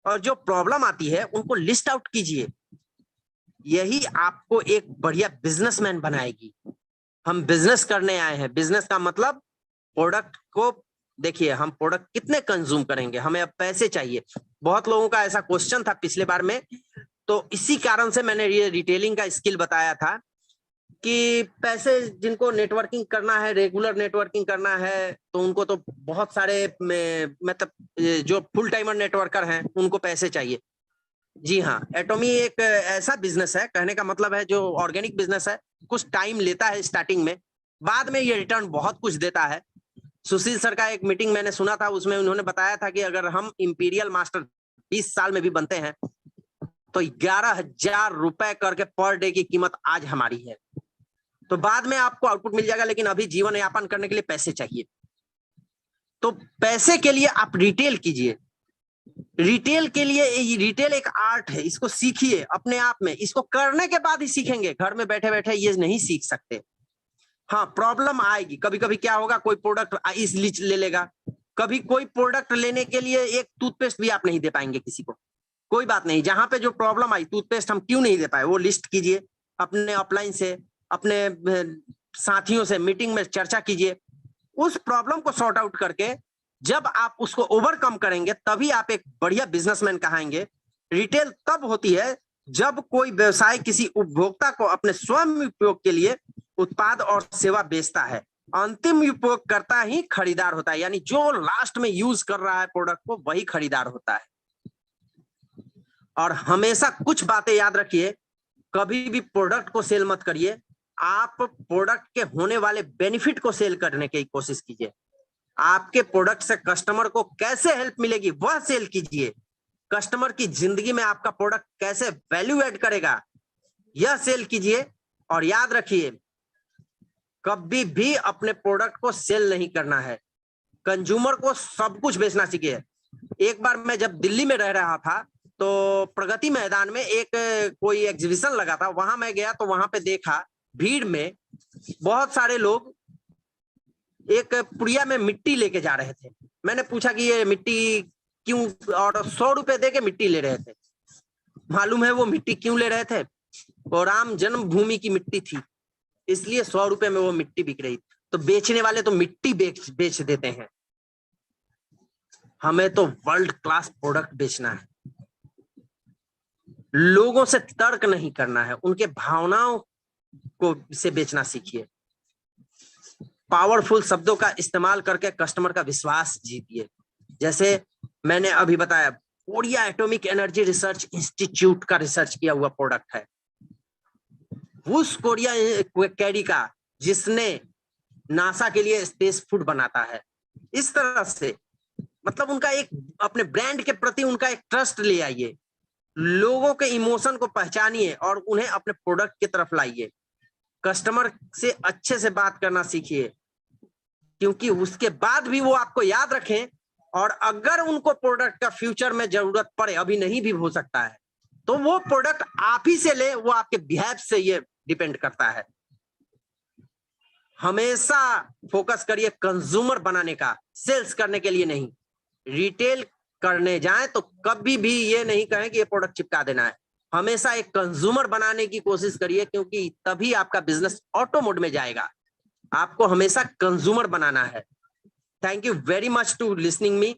और जो प्रॉब्लम आती है उनको लिस्ट आउट कीजिए। यही आपको एक बढ़िया बिजनेसमैन बनाएगी। हम बिजनेस करने आए हैं। बिजनेस का मतलब प्रोडक्ट को देखिए, हम प्रोडक्ट कितने कंज्यूम करेंगे, हमें अब पैसे चाहिए। बहुत लोगों का ऐसा क्वेश्चन था पिछले बार में, तो इसी कारण से मैंने ये रिटेलिंग का स्किल बताया था कि पैसे जिनको नेटवर्किंग करना है, रेगुलर नेटवर्किंग करना है, तो उनको तो बहुत सारे मतलब जो फुल टाइमर नेटवर्कर हैं उनको पैसे चाहिए। जी हाँ, एटॉमी एक ऐसा बिजनेस है, कहने का मतलब है जो ऑर्गेनिक बिजनेस है। कुछ टाइम लेता है स्टार्टिंग में, बाद में ये रिटर्न बहुत कुछ देता है। सुशील सर का एक मीटिंग मैंने सुना था, उसमें उन्होंने बताया था कि अगर हम इंपीरियल मास्टर 20 साल में भी बनते हैं तो 11,000 रुपए करके पर डे की कीमत आज हमारी है। तो बाद में आपको आउटपुट मिल जाएगा, लेकिन अभी जीवन यापन करने के लिए पैसे चाहिए। तो पैसे के लिए आप रिटेल कीजिए। रिटेल के लिए, रिटेल एक आर्ट है, इसको सीखिए अपने आप में। इसको करने के बाद ही सीखेंगे, घर में बैठे बैठे ये नहीं सीख सकते। हाँ, प्रॉब्लम आएगी। कभी कभी क्या होगा, कोई प्रोडक्ट इसलिए ले लेगा, कभी कोई प्रोडक्ट लेने के लिए एक टूथपेस्ट भी आप नहीं दे पाएंगे किसी को। कोई बात नहीं, जहां पे जो प्रॉब्लम आई, टूथपेस्ट हम क्यों नहीं दे पाए, वो लिस्ट कीजिए अपने अपलाइन से, अपने साथियों से मीटिंग में चर्चा कीजिए। उस प्रॉब्लम को सॉर्ट आउट करके जब आप उसको ओवरकम करेंगे तभी आप एक बढ़िया बिजनेसमैन कहाएंगे। रिटेल तब होती है जब कोई व्यवसाय किसी उपभोक्ता को अपने स्वयं उपयोग के लिए उत्पाद और सेवा बेचता है। अंतिम उपयोगकर्ता ही खरीदार होता है, यानी जो लास्ट में यूज कर रहा है प्रोडक्ट को, वही खरीदार होता है। और हमेशा कुछ बातें याद रखिए, कभी भी प्रोडक्ट को सेल मत करिए, आप प्रोडक्ट के होने वाले बेनिफिट को सेल करने की कोशिश कीजिए। आपके प्रोडक्ट से कस्टमर को कैसे हेल्प मिलेगी वह सेल कीजिए। कस्टमर की जिंदगी में आपका प्रोडक्ट कैसे वैल्यू ऐड करेगा यह सेल कीजिए। और याद रखिए, कभी भी अपने प्रोडक्ट को सेल नहीं करना है, कंज्यूमर को सब कुछ बेचना सीखिए। एक बार मैं जब दिल्ली में रह रहा था तो प्रगति मैदान में एक कोई एग्जीबिशन लगा था, वहां मैं गया तो वहां पे देखा भीड़ में बहुत सारे लोग एक पुड़िया में मिट्टी लेके जा रहे थे। मैंने पूछा कि ये मिट्टी क्यों, और 100 रुपए दे के मिट्टी ले रहे थे। मालूम है वो मिट्टी क्यों ले रहे थे? वो राम जन्मभूमि की मिट्टी थी, इसलिए 100 रुपए में वो मिट्टी बिक रही। तो बेचने वाले तो मिट्टी बेच देते हैं, हमें तो वर्ल्ड क्लास प्रोडक्ट बेचना है। लोगों से तर्क नहीं करना है, उनके भावनाओं को से बेचना सीखिए। पावरफुल शब्दों का इस्तेमाल करके कस्टमर का विश्वास जीतिए। जैसे मैंने अभी बताया, Korea atomic energy research institute का रिसर्च किया हुआ प्रोडक्ट है, उस कोरिया कैरी का, जिसने नासा के लिए स्पेस फूड बनाता है। इस तरह से मतलब उनका एक अपने ब्रांड के प्रति उनका एक ट्रस्ट ले आइए, लोगों के इमोशन को पहचानिए और उन्हें अपने प्रोडक्ट की तरफ लाइए। कस्टमर से अच्छे से बात करना सीखिए, क्योंकि उसके बाद भी वो आपको याद रखें। और अगर उनको प्रोडक्ट का फ्यूचर में जरूरत पड़े, अभी नहीं भी हो सकता है, तो वो प्रोडक्ट आप ही से ले, वो आपके बिहेव से ये डिपेंड करता है। हमेशा फोकस करिए कंज्यूमर बनाने का, सेल्स करने के लिए नहीं। रिटेल करने जाएं तो कभी भी ये नहीं कहें कि ये प्रोडक्ट चिपका देना है। हमेशा एक कंज्यूमर बनाने की कोशिश करिए, क्योंकि तभी आपका बिजनेस ऑटो मोड में जाएगा। आपको हमेशा कंज्यूमर बनाना है। Thank you very much to listening me.